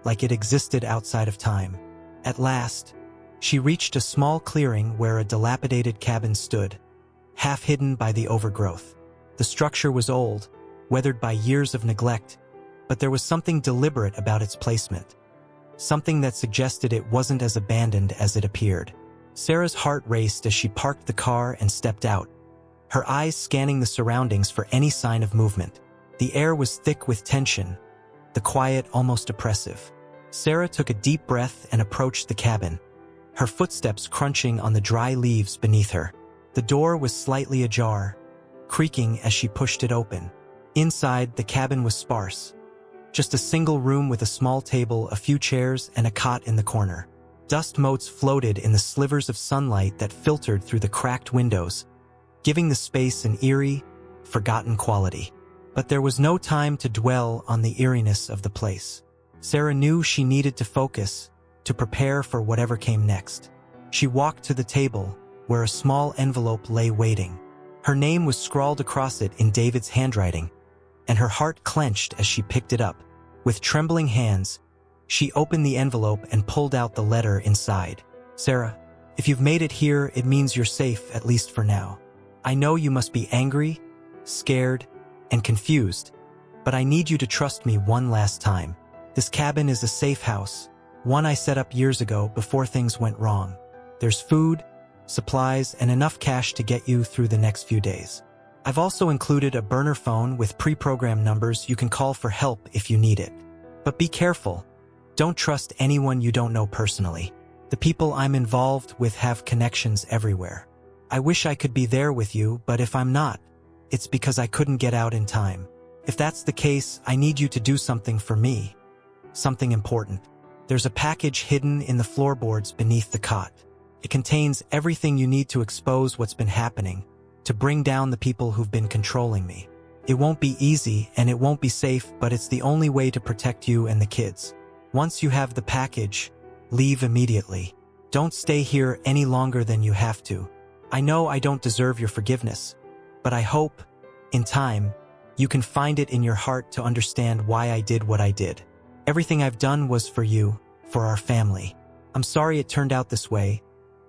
like it existed outside of time. At last, she reached a small clearing where a dilapidated cabin stood, half hidden by the overgrowth. The structure was old, weathered by years of neglect, but there was something deliberate about its placement, something that suggested it wasn't as abandoned as it appeared. Sarah's heart raced as she parked the car and stepped out, her eyes scanning the surroundings for any sign of movement. The air was thick with tension, the quiet almost oppressive. Sarah took a deep breath and approached the cabin, her footsteps crunching on the dry leaves beneath her. The door was slightly ajar, creaking as she pushed it open. Inside, the cabin was sparse, just a single room with a small table, a few chairs, and a cot in the corner. Dust motes floated in the slivers of sunlight that filtered through the cracked windows, giving the space an eerie, forgotten quality. But there was no time to dwell on the eeriness of the place. Sarah knew she needed to focus, to prepare for whatever came next. She walked to the table, where a small envelope lay waiting. Her name was scrawled across it in David's handwriting, and her heart clenched as she picked it up. With trembling hands, she opened the envelope and pulled out the letter inside. "Sarah, if you've made it here, it means you're safe, at least for now. I know you must be angry, scared, and confused, but I need you to trust me one last time. This cabin is a safe house, one I set up years ago before things went wrong. There's food, supplies, and enough cash to get you through the next few days. I've also included a burner phone with pre-programmed numbers you can call for help if you need it. But be careful. Don't trust anyone you don't know personally. The people I'm involved with have connections everywhere. I wish I could be there with you, but if I'm not, it's because I couldn't get out in time. If that's the case, I need you to do something for me. Something important. There's a package hidden in the floorboards beneath the cot. It contains everything you need to expose what's been happening, to bring down the people who've been controlling me. It won't be easy and it won't be safe, but it's the only way to protect you and the kids. Once you have the package, leave immediately. Don't stay here any longer than you have to. I know I don't deserve your forgiveness, but I hope, in time, you can find it in your heart to understand why I did what I did. Everything I've done was for you, for our family. I'm sorry it turned out this way,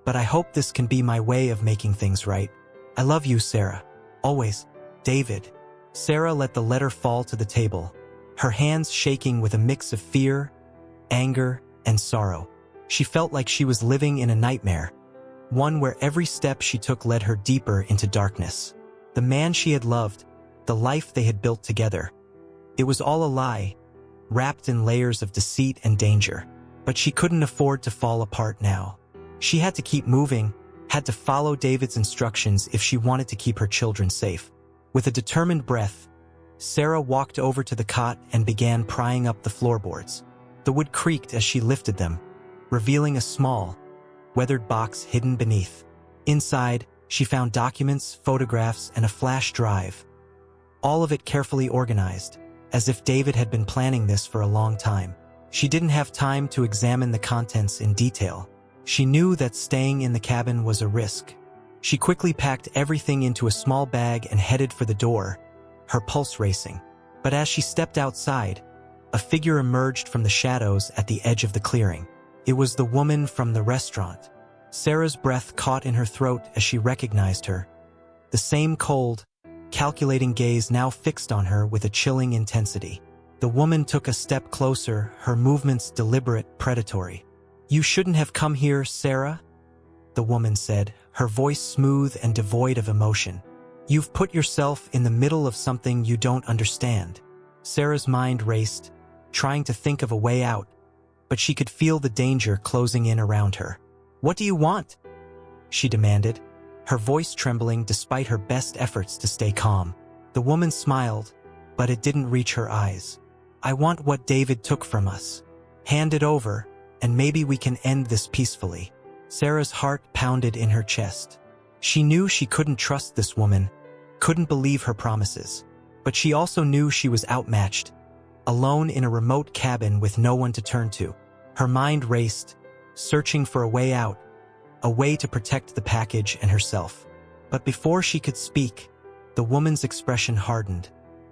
but I hope this can be my way of making things right. I love you, Sarah. Always, David." Sarah let the letter fall to the table, her hands shaking with a mix of fear, anger, and sorrow. She felt like she was living in a nightmare, one where every step she took led her deeper into darkness. The man she had loved, the life they had built together. It was all a lie, wrapped in layers of deceit and danger. But she couldn't afford to fall apart now. She had to keep moving, had to follow David's instructions if she wanted to keep her children safe. With a determined breath, Sarah walked over to the cot and began prying up the floorboards. The wood creaked as she lifted them, revealing a small, weathered box hidden beneath. Inside, she found documents, photographs, and a flash drive. All of it carefully organized, as if David had been planning this for a long time. She didn't have time to examine the contents in detail. She knew that staying in the cabin was a risk. She quickly packed everything into a small bag and headed for the door, her pulse racing. But as she stepped outside, a figure emerged from the shadows at the edge of the clearing. It was the woman from the restaurant. Sarah's breath caught in her throat as she recognized her. The same cold, calculating gaze now fixed on her with a chilling intensity. The woman took a step closer, her movements deliberate, predatory. "You shouldn't have come here, Sarah," the woman said, her voice smooth and devoid of emotion. "You've put yourself in the middle of something you don't understand." Sarah's mind raced, trying to think of a way out, but she could feel the danger closing in around her. "What do you want?" she demanded, her voice trembling despite her best efforts to stay calm. The woman smiled, but it didn't reach her eyes. "I want what David took from us. Hand it over, and maybe we can end this peacefully." Sarah's heart pounded in her chest. She knew she couldn't trust this woman, couldn't believe her promises. But she also knew she was outmatched, alone in a remote cabin with no one to turn to. Her mind raced, searching for a way out, a way to protect the package and herself. But before she could speak, the woman's expression hardened,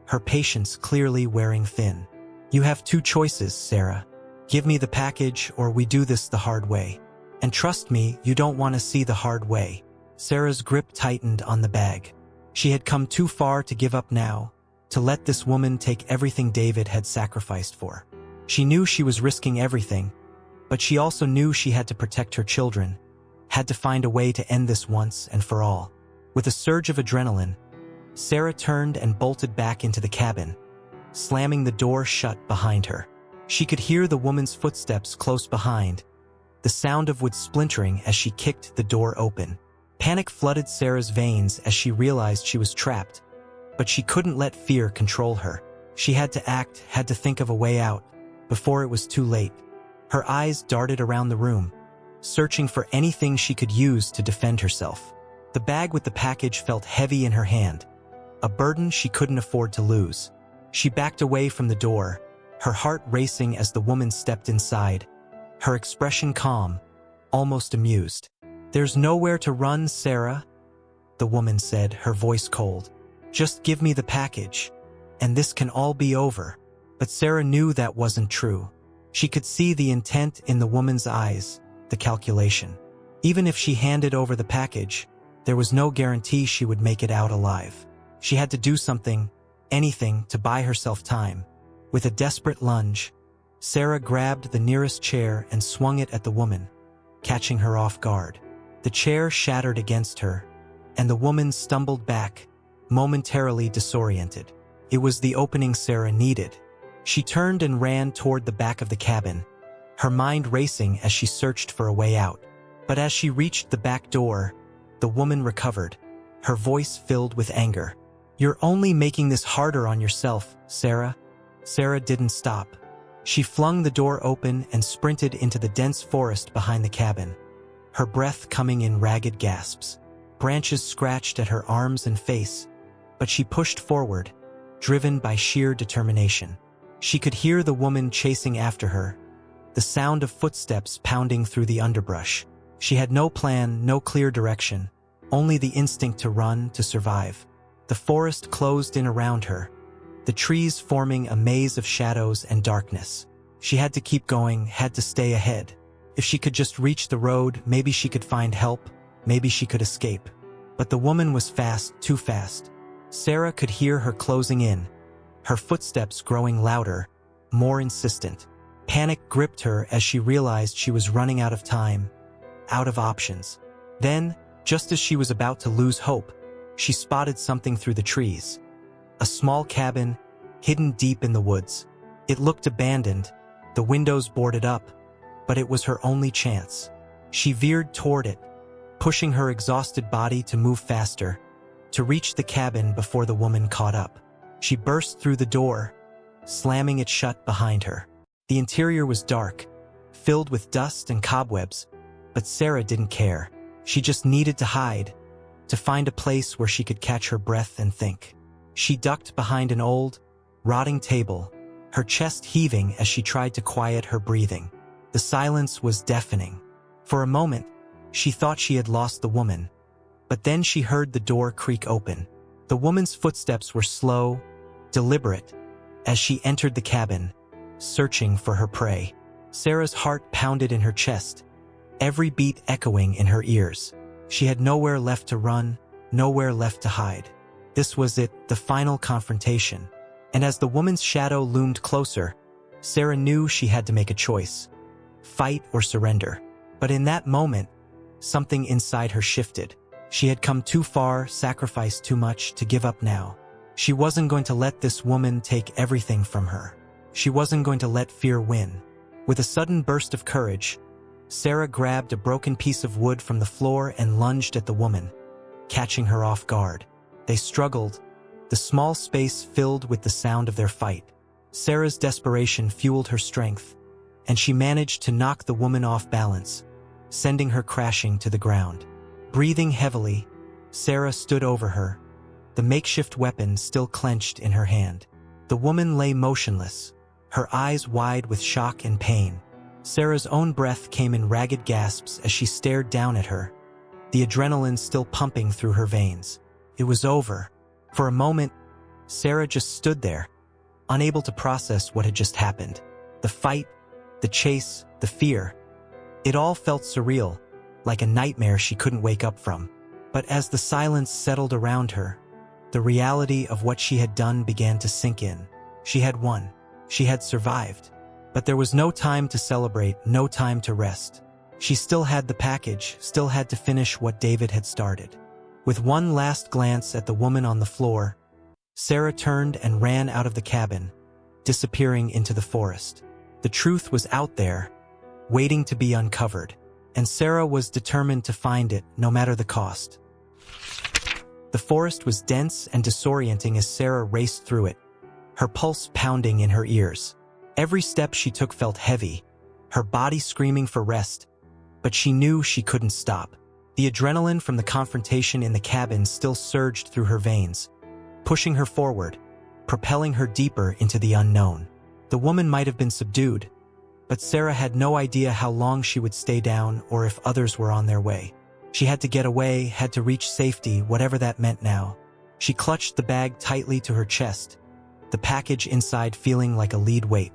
her patience clearly wearing thin. "You have two choices, Sarah. Give me the package or we do this the hard way. And trust me, you don't want to see the hard way." Sarah's grip tightened on the bag. She had come too far to give up now, to let this woman take everything David had sacrificed for. She knew she was risking everything, but she also knew she had to protect her children, had to find a way to end this once and for all. With a surge of adrenaline, Sarah turned and bolted back into the cabin, slamming the door shut behind her. She could hear the woman's footsteps close behind, the sound of wood splintering as she kicked the door open. Panic flooded Sarah's veins as she realized she was trapped, but she couldn't let fear control her. She had to act, had to think of a way out, before it was too late. Her eyes darted around the room, searching for anything she could use to defend herself. The bag with the package felt heavy in her hand, a burden she couldn't afford to lose. She backed away from the door, her heart racing as the woman stepped inside, her expression calm, almost amused. "There's nowhere to run, Sarah," the woman said, her voice cold. "Just give me the package, and this can all be over." But Sarah knew that wasn't true. She could see the intent in the woman's eyes, the calculation. Even if she handed over the package, there was no guarantee she would make it out alive. She had to do something, anything, to buy herself time. With a desperate lunge, Sarah grabbed the nearest chair and swung it at the woman, catching her off guard. The chair shattered against her, and the woman stumbled back, momentarily disoriented. It was the opening Sarah needed. She turned and ran toward the back of the cabin, her mind racing as she searched for a way out. But as she reached the back door, the woman recovered, her voice filled with anger. "You're only making this harder on yourself, Sarah." Sarah didn't stop. She flung the door open and sprinted into the dense forest behind the cabin, her breath coming in ragged gasps. Branches scratched at her arms and face, but she pushed forward, driven by sheer determination. She could hear the woman chasing after her, the sound of footsteps pounding through the underbrush. She had no plan, no clear direction, only the instinct to run, to survive. The forest closed in around her, the trees forming a maze of shadows and darkness. She had to keep going, had to stay ahead. If she could just reach the road, maybe she could find help, maybe she could escape. But the woman was fast, too fast. Sarah could hear her closing in, her footsteps growing louder, more insistent. Panic gripped her as she realized she was running out of time, out of options. Then, just as she was about to lose hope, she spotted something through the trees. A small cabin, hidden deep in the woods. It looked abandoned, the windows boarded up, but it was her only chance. She veered toward it, pushing her exhausted body to move faster, to reach the cabin before the woman caught up. She burst through the door, slamming it shut behind her. The interior was dark, filled with dust and cobwebs, but Sarah didn't care. She just needed to hide, to find a place where she could catch her breath and think. She ducked behind an old, rotting table, her chest heaving as she tried to quiet her breathing. The silence was deafening. For a moment, she thought she had lost the woman, but then she heard the door creak open. The woman's footsteps were slow, deliberate, as she entered the cabin, searching for her prey. Sarah's heart pounded in her chest, every beat echoing in her ears. She had nowhere left to run, nowhere left to hide. This was it, the final confrontation. And as the woman's shadow loomed closer, Sarah knew she had to make a choice: fight or surrender. But in that moment, something inside her shifted. She had come too far, sacrificed too much to give up now. She wasn't going to let this woman take everything from her. She wasn't going to let fear win. With a sudden burst of courage, Sarah grabbed a broken piece of wood from the floor and lunged at the woman, catching her off guard. They struggled, the small space filled with the sound of their fight. Sarah's desperation fueled her strength, and she managed to knock the woman off balance, sending her crashing to the ground. Breathing heavily, Sarah stood over her, the makeshift weapon still clenched in her hand. The woman lay motionless, her eyes wide with shock and pain. Sarah's own breath came in ragged gasps as she stared down at her, the adrenaline still pumping through her veins. It was over. For a moment, Sarah just stood there, unable to process what had just happened. The fight, the chase, the fear. It all felt surreal, like a nightmare she couldn't wake up from. But as the silence settled around her, the reality of what she had done began to sink in. She had won. She had survived. But there was no time to celebrate, no time to rest. She still had the package, still had to finish what David had started. With one last glance at the woman on the floor, Sarah turned and ran out of the cabin, disappearing into the forest. The truth was out there, waiting to be uncovered, and Sarah was determined to find it, no matter the cost. The forest was dense and disorienting as Sarah raced through it, her pulse pounding in her ears. Every step she took felt heavy, her body screaming for rest, but she knew she couldn't stop. The adrenaline from the confrontation in the cabin still surged through her veins, pushing her forward, propelling her deeper into the unknown. The woman might have been subdued, but Sarah had no idea how long she would stay down or if others were on their way. She had to get away, had to reach safety, whatever that meant now. She clutched the bag tightly to her chest, the package inside feeling like a lead weight.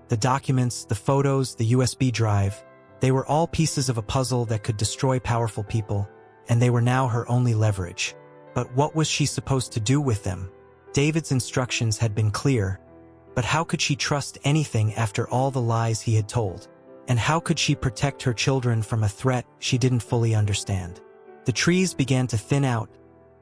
The documents, the photos, the USB drive, they were all pieces of a puzzle that could destroy powerful people, and they were now her only leverage. But what was she supposed to do with them? David's instructions had been clear, but how could she trust anything after all the lies he had told? And how could she protect her children from a threat she didn't fully understand? The trees began to thin out,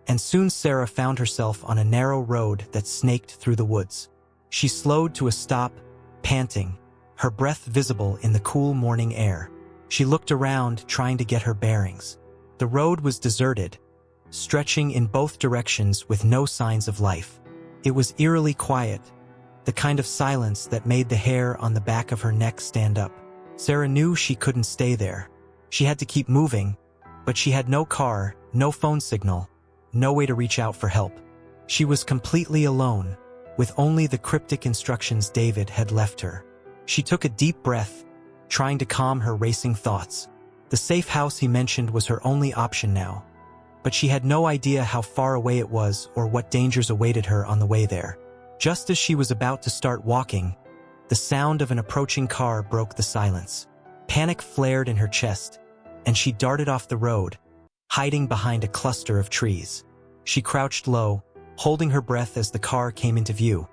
and soon Sarah found herself on a narrow road that snaked through the woods. She slowed to a stop, panting, her breath visible in the cool morning air. She looked around, trying to get her bearings. The road was deserted, stretching in both directions with no signs of life. It was eerily quiet, the kind of silence that made the hair on the back of her neck stand up. Sarah knew she couldn't stay there. She had to keep moving, but she had no car, no phone signal, no way to reach out for help. She was completely alone, with only the cryptic instructions David had left her. She took a deep breath, trying to calm her racing thoughts. The safe house he mentioned was her only option now, but she had no idea how far away it was or what dangers awaited her on the way there. Just as she was about to start walking, the sound of an approaching car broke the silence. Panic flared in her chest, and she darted off the road, hiding behind a cluster of trees. She crouched low, holding her breath as the car came into view.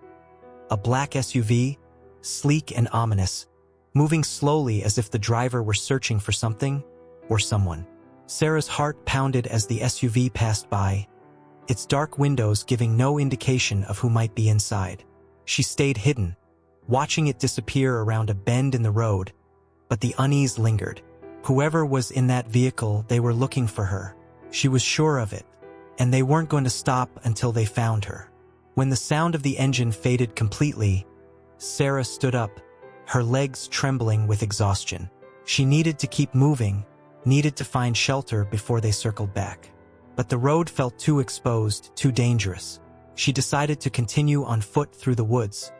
A black SUV, sleek and ominous, moving slowly as if the driver were searching for something or someone. Sarah's heart pounded as the SUV passed by, its dark windows giving no indication of who might be inside. She stayed hidden, watching it disappear around a bend in the road, but the unease lingered. Whoever was in that vehicle, they were looking for her. She was sure of it, and they weren't going to stop until they found her. When the sound of the engine faded completely, Sarah stood up, her legs trembling with exhaustion. She needed to keep moving, needed to find shelter before they circled back. But the road felt too exposed, too dangerous. She decided to continue on foot through the woods,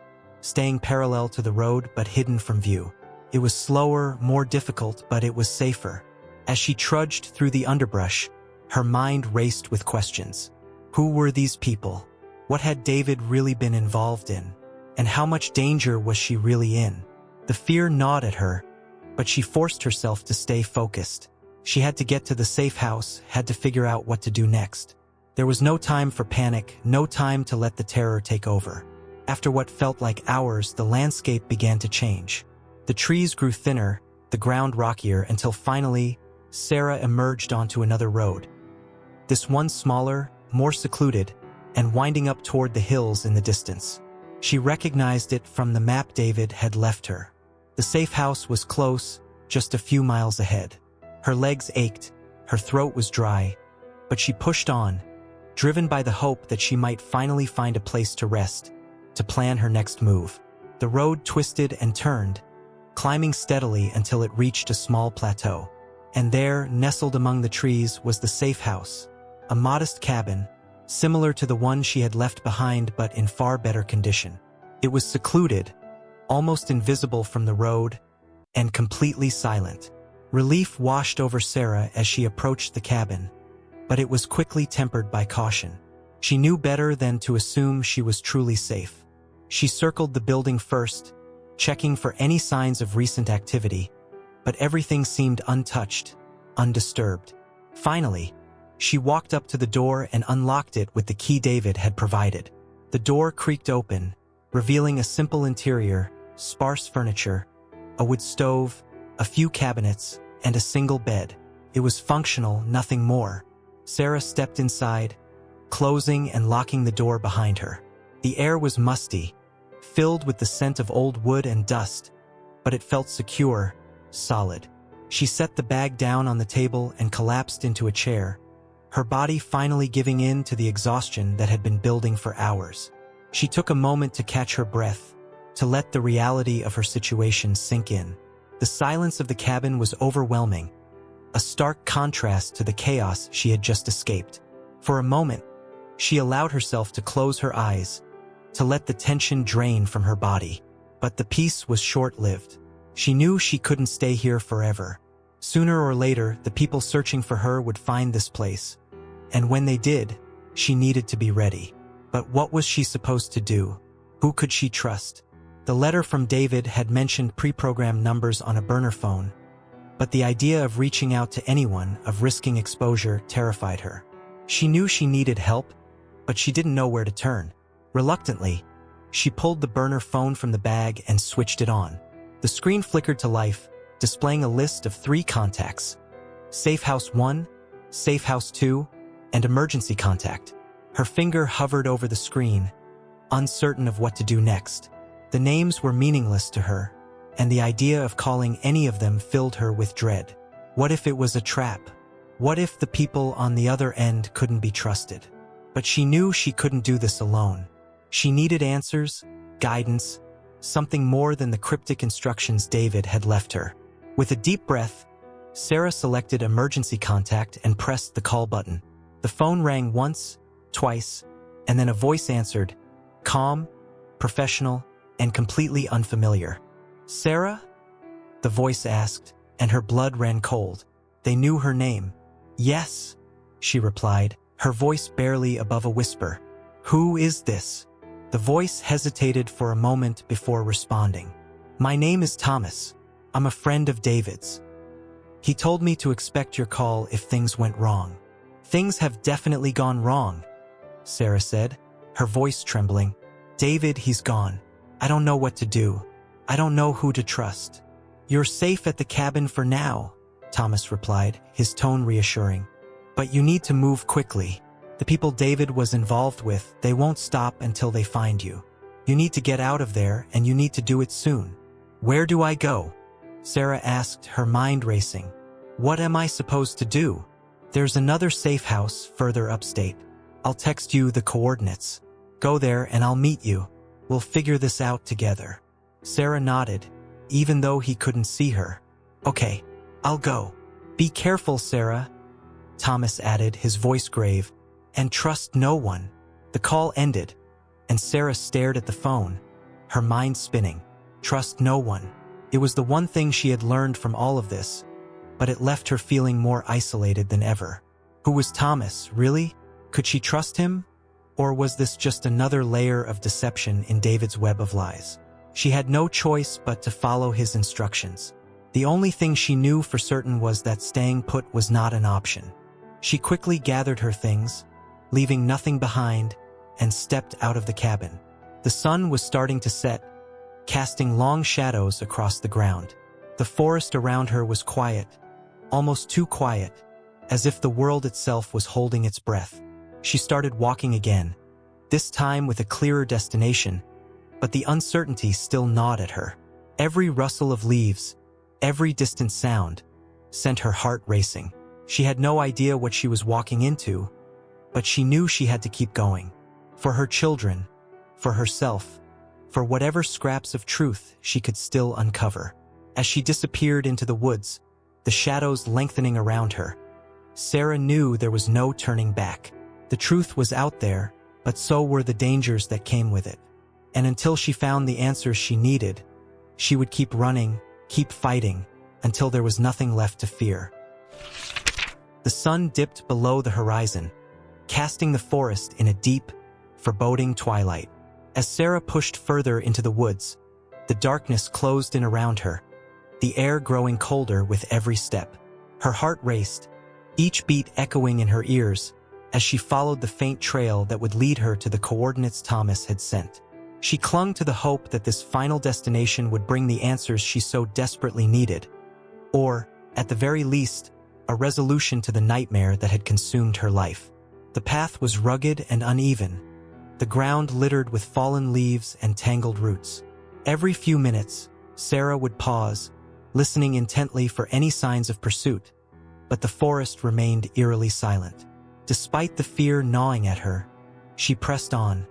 staying parallel to the road but hidden from view. It was slower, more difficult, but it was safer. As she trudged through the underbrush, her mind raced with questions. Who were these people? What had David really been involved in? And how much danger was she really in? The fear gnawed at her, but she forced herself to stay focused. She had to get to the safe house, had to figure out what to do next. There was no time for panic, no time to let the terror take over. After what felt like hours, the landscape began to change. The trees grew thinner, the ground rockier, until finally, Sarah emerged onto another road. This one smaller, more secluded, and winding up toward the hills in the distance. She recognized it from the map David had left her. The safe house was close, just a few miles ahead. Her legs ached, her throat was dry, but she pushed on, driven by the hope that she might finally find a place to rest, to plan her next move. The road twisted and turned, climbing steadily until it reached a small plateau. And there, nestled among the trees, was the safe house, a modest cabin, similar to the one she had left behind but in far better condition. It was secluded, almost invisible from the road, and completely silent. Relief washed over Sarah as she approached the cabin, but it was quickly tempered by caution. She knew better than to assume she was truly safe. She circled the building first, checking for any signs of recent activity, but everything seemed untouched, undisturbed. Finally, she walked up to the door and unlocked it with the key David had provided. The door creaked open, revealing a simple interior, sparse furniture, a wood stove, a few cabinets, and a single bed. It was functional, nothing more. Sarah stepped inside, closing and locking the door behind her. The air was musty, filled with the scent of old wood and dust, but it felt secure, solid. She set the bag down on the table and collapsed into a chair, her body finally giving in to the exhaustion that had been building for hours. She took a moment to catch her breath, to let the reality of her situation sink in. The silence of the cabin was overwhelming, a stark contrast to the chaos she had just escaped. For a moment, she allowed herself to close her eyes, to let the tension drain from her body. But the peace was short-lived. She knew she couldn't stay here forever. Sooner or later, the people searching for her would find this place. And when they did, she needed to be ready. But what was she supposed to do? Who could she trust? The letter from David had mentioned pre-programmed numbers on a burner phone, but the idea of reaching out to anyone, of risking exposure, terrified her. She knew she needed help, but she didn't know where to turn. Reluctantly, she pulled the burner phone from the bag and switched it on. The screen flickered to life, displaying a list of 3 contacts: Safe House 1, Safe House 2, and Emergency Contact. Her finger hovered over the screen, uncertain of what to do next. The names were meaningless to her, and the idea of calling any of them filled her with dread. What if it was a trap? What if the people on the other end couldn't be trusted? But she knew she couldn't do this alone. She needed answers, guidance, something more than the cryptic instructions David had left her. With a deep breath, Sarah selected Emergency Contact and pressed the call button. The phone rang once, twice, and then a voice answered, calm, professional, and completely unfamiliar. "Sarah?" the voice asked, and her blood ran cold. They knew her name. "Yes," she replied, her voice barely above a whisper. "Who is this?" The voice hesitated for a moment before responding. "My name is Thomas. I'm a friend of David's. He told me to expect your call if things went wrong." "Things have definitely gone wrong," Sarah said, her voice trembling. "David, he's gone. I don't know what to do. I don't know who to trust." "You're safe at the cabin for now," Thomas replied, his tone reassuring. "But you need to move quickly. The people David was involved with, they won't stop until they find you. You need to get out of there, and you need to do it soon." "Where do I go?" Sarah asked, her mind racing. What am I supposed to do? There's another safe house further upstate. I'll text you the coordinates. Go there and I'll meet you. We'll figure this out together. Sarah nodded, even though he couldn't see her. Okay, I'll go. Be careful, Sarah, Thomas added, his voice grave, and trust no one. The call ended, and Sarah stared at the phone, her mind spinning. Trust no one. It was the one thing she had learned from all of this, but it left her feeling more isolated than ever. Who was Thomas, really? Could she trust him? Or was this just another layer of deception in David's web of lies? She had no choice but to follow his instructions. The only thing she knew for certain was that staying put was not an option. She quickly gathered her things, leaving nothing behind, and stepped out of the cabin. The sun was starting to set, casting long shadows across the ground. The forest around her was quiet, almost too quiet, as if the world itself was holding its breath. She started walking again, this time with a clearer destination, but the uncertainty still gnawed at her. Every rustle of leaves, every distant sound, sent her heart racing. She had no idea what she was walking into, but she knew she had to keep going. For her children, for herself, for whatever scraps of truth she could still uncover. As she disappeared into the woods, the shadows lengthening around her, Sarah knew there was no turning back. The truth was out there, but so were the dangers that came with it. And until she found the answers she needed, she would keep running, keep fighting, until there was nothing left to fear. The sun dipped below the horizon, casting the forest in a deep, foreboding twilight. As Sarah pushed further into the woods, the darkness closed in around her, the air growing colder with every step. Her heart raced, each beat echoing in her ears, as she followed the faint trail that would lead her to the coordinates Thomas had sent. She clung to the hope that this final destination would bring the answers she so desperately needed, or, at the very least, a resolution to the nightmare that had consumed her life. The path was rugged and uneven, the ground littered with fallen leaves and tangled roots. Every few minutes, Sarah would pause, listening intently for any signs of pursuit, but the forest remained eerily silent. Despite the fear gnawing at her, she pressed on,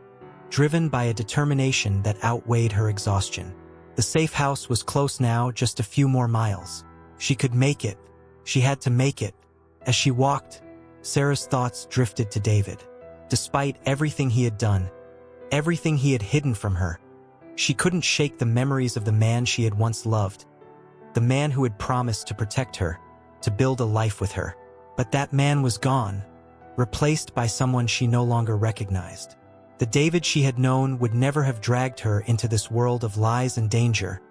driven by a determination that outweighed her exhaustion. The safe house was close now, just a few more miles. She could make it. She had to make it. As she walked, Sarah's thoughts drifted to David. Despite everything he had done, everything he had hidden from her, she couldn't shake the memories of the man she had once loved, the man who had promised to protect her, to build a life with her. But that man was gone, replaced by someone she no longer recognized. The David she had known would never have dragged her into this world of lies and danger,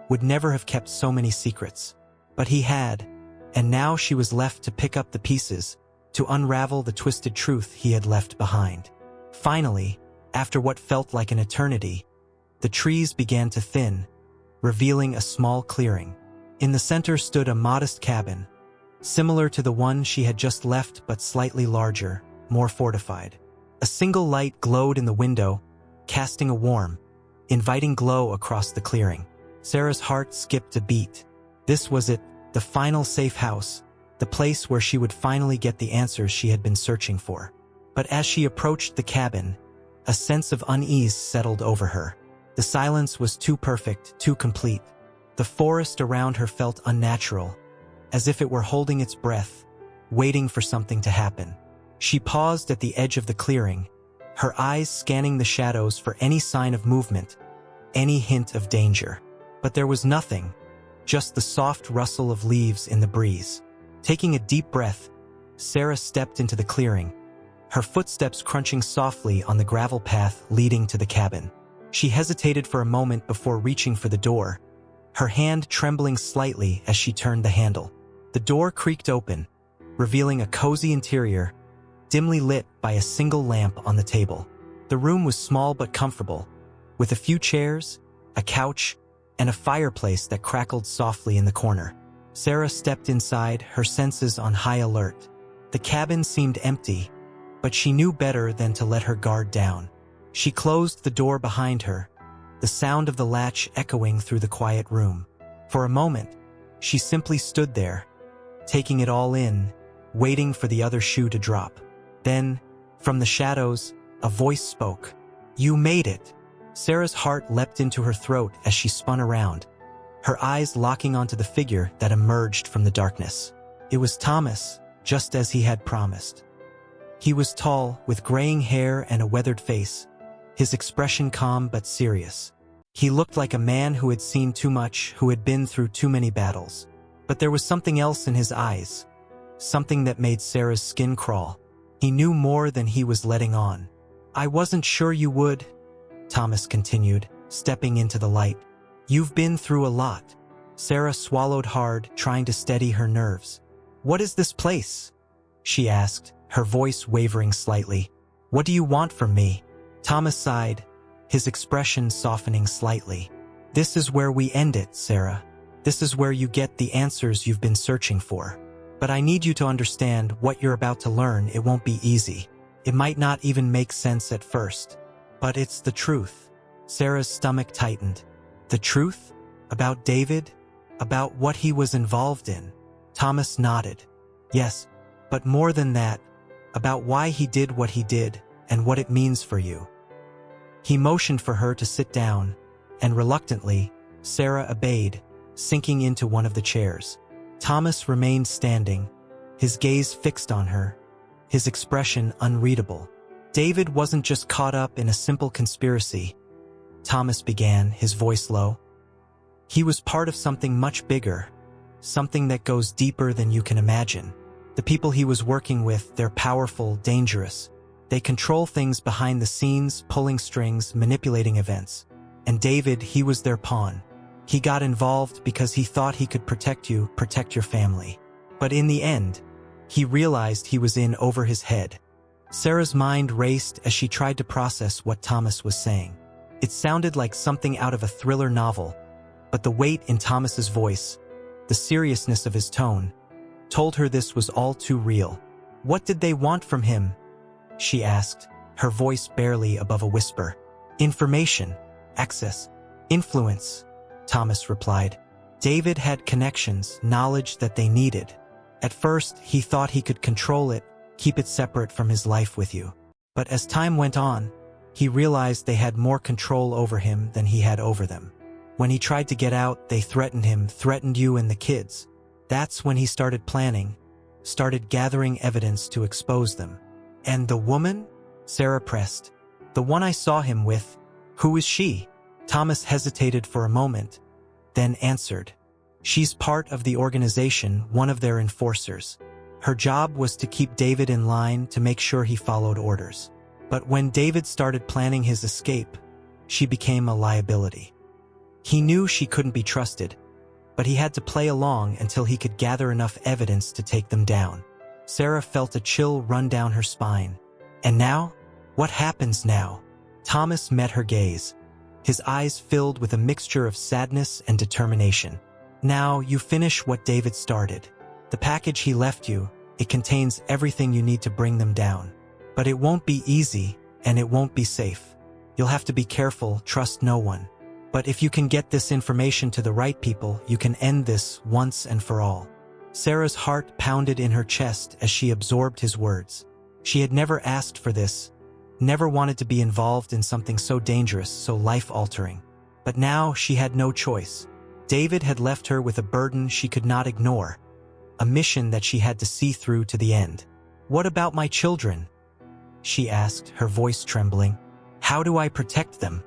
would never have kept so many secrets. But he had, and now she was left to pick up the pieces, to unravel the twisted truth he had left behind. Finally, after what felt like an eternity, the trees began to thin, revealing a small clearing. In the center stood a modest cabin, similar to the one she had just left but slightly larger, more fortified. A single light glowed in the window, casting a warm, inviting glow across the clearing. Sarah's heart skipped a beat. This was it, the final safe house, the place where she would finally get the answers she had been searching for. But as she approached the cabin, a sense of unease settled over her. The silence was too perfect, too complete. The forest around her felt unnatural, as if it were holding its breath, waiting for something to happen. She paused at the edge of the clearing, her eyes scanning the shadows for any sign of movement, any hint of danger. But there was nothing, just the soft rustle of leaves in the breeze. Taking a deep breath, Sarah stepped into the clearing, her footsteps crunching softly on the gravel path leading to the cabin. She hesitated for a moment before reaching for the door, her hand trembling slightly as she turned the handle. The door creaked open, revealing a cozy interior, dimly lit by a single lamp on the table. The room was small but comfortable, with a few chairs, a couch, and a fireplace that crackled softly in the corner. Sarah stepped inside, her senses on high alert. The cabin seemed empty, but she knew better than to let her guard down. She closed the door behind her, the sound of the latch echoing through the quiet room. For a moment, she simply stood there, taking it all in, waiting for the other shoe to drop. Then, from the shadows, a voice spoke. "You made it." Sarah's heart leapt into her throat as she spun around, her eyes locking onto the figure that emerged from the darkness. It was Thomas, just as he had promised. He was tall, with graying hair and a weathered face, his expression calm but serious. He looked like a man who had seen too much, who had been through too many battles. But there was something else in his eyes, something that made Sarah's skin crawl. He knew more than he was letting on. "I wasn't sure you would," Thomas continued, stepping into the light. "You've been through a lot." Sarah swallowed hard, trying to steady her nerves. "What is this place?" she asked, her voice wavering slightly. "What do you want from me?" Thomas sighed, his expression softening slightly. "This is where we end it, Sarah. This is where you get the answers you've been searching for. But I need you to understand what you're about to learn. It won't be easy. It might not even make sense at first. But it's the truth." Sarah's stomach tightened. "The truth? About David? About what he was involved in?" Thomas nodded. "Yes, but more than that, about why he did what he did and what it means for you." He motioned for her to sit down, and reluctantly, Sarah obeyed, sinking into one of the chairs. Thomas remained standing, his gaze fixed on her, his expression unreadable. "David wasn't just caught up in a simple conspiracy," Thomas began, his voice low. "He was part of something much bigger, something that goes deeper than you can imagine. The people he was working with, they're powerful, dangerous. They control things behind the scenes, pulling strings, manipulating events. And David, he was their pawn. He got involved because he thought he could protect you, protect your family. But in the end, he realized he was in over his head." Sarah's mind raced as she tried to process what Thomas was saying. It sounded like something out of a thriller novel, but the weight in Thomas's voice, the seriousness of his tone, told her this was all too real. "What did they want from him?" she asked, her voice barely above a whisper. "Information, access, influence," Thomas replied. "David had connections, knowledge that they needed. At first, he thought he could control it, keep it separate from his life with you. But as time went on, he realized they had more control over him than he had over them. When he tried to get out, they threatened him, threatened you and the kids. That's when he started planning, started gathering evidence to expose them." "And the woman?" Sarah pressed. "The one I saw him with, who is she?" Thomas hesitated for a moment, then answered. "She's part of the organization, one of their enforcers. Her job was to keep David in line, to make sure he followed orders. But when David started planning his escape, she became a liability. He knew she couldn't be trusted, but he had to play along until he could gather enough evidence to take them down." Sarah felt a chill run down her spine. "And now? What happens now?" Thomas met her gaze, his eyes filled with a mixture of sadness and determination. "Now you finish what David started. The package he left you, it contains everything you need to bring them down. But it won't be easy, and it won't be safe. You'll have to be careful, trust no one. But if you can get this information to the right people, you can end this once and for all." Sarah's heart pounded in her chest as she absorbed his words. She had never asked for this, never wanted to be involved in something so dangerous, so life-altering. But now she had no choice. David had left her with a burden she could not ignore, a mission that she had to see through to the end. "What about my children?" she asked, her voice trembling. "How do I protect them?"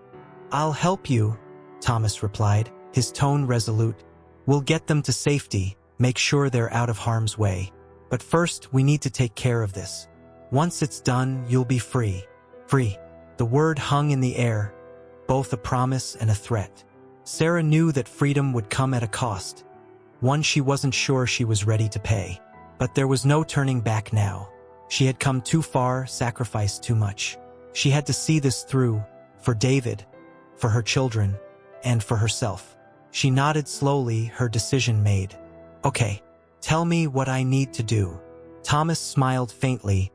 "I'll help you," Thomas replied, his tone resolute. "We'll get them to safety, make sure they're out of harm's way. But first, we need to take care of this. Once it's done, you'll be free." Free. The word hung in the air, both a promise and a threat. Sarah knew that freedom would come at a cost, one she wasn't sure she was ready to pay. But there was no turning back now. She had come too far, sacrificed too much. She had to see this through, for David, for her children, and for herself. She nodded slowly, her decision made. "Okay, tell me what I need to do." Thomas smiled faintly,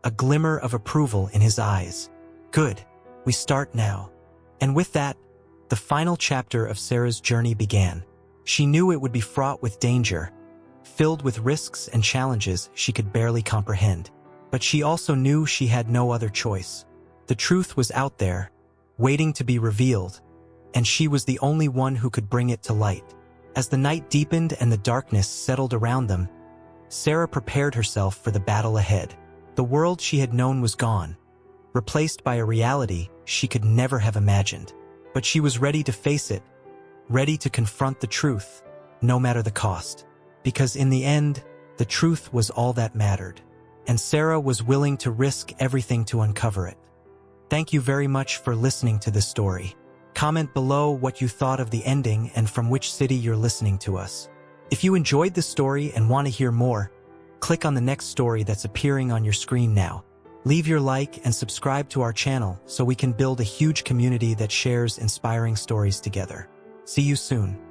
a glimmer of approval in his eyes. "Good, we start now." And with that, the final chapter of Sarah's journey began. She knew it would be fraught with danger, filled with risks and challenges she could barely comprehend. But she also knew she had no other choice. The truth was out there, waiting to be revealed, and she was the only one who could bring it to light. As the night deepened and the darkness settled around them, Sarah prepared herself for the battle ahead. The world she had known was gone, replaced by a reality she could never have imagined. But she was ready to face it, ready to confront the truth, no matter the cost. Because in the end, the truth was all that mattered, and Sarah was willing to risk everything to uncover it. Thank you very much for listening to this story. Comment below what you thought of the ending and from which city you're listening to us. If you enjoyed this story and want to hear more, click on the next story that's appearing on your screen now. Leave your like and subscribe to our channel so we can build a huge community that shares inspiring stories together. See you soon.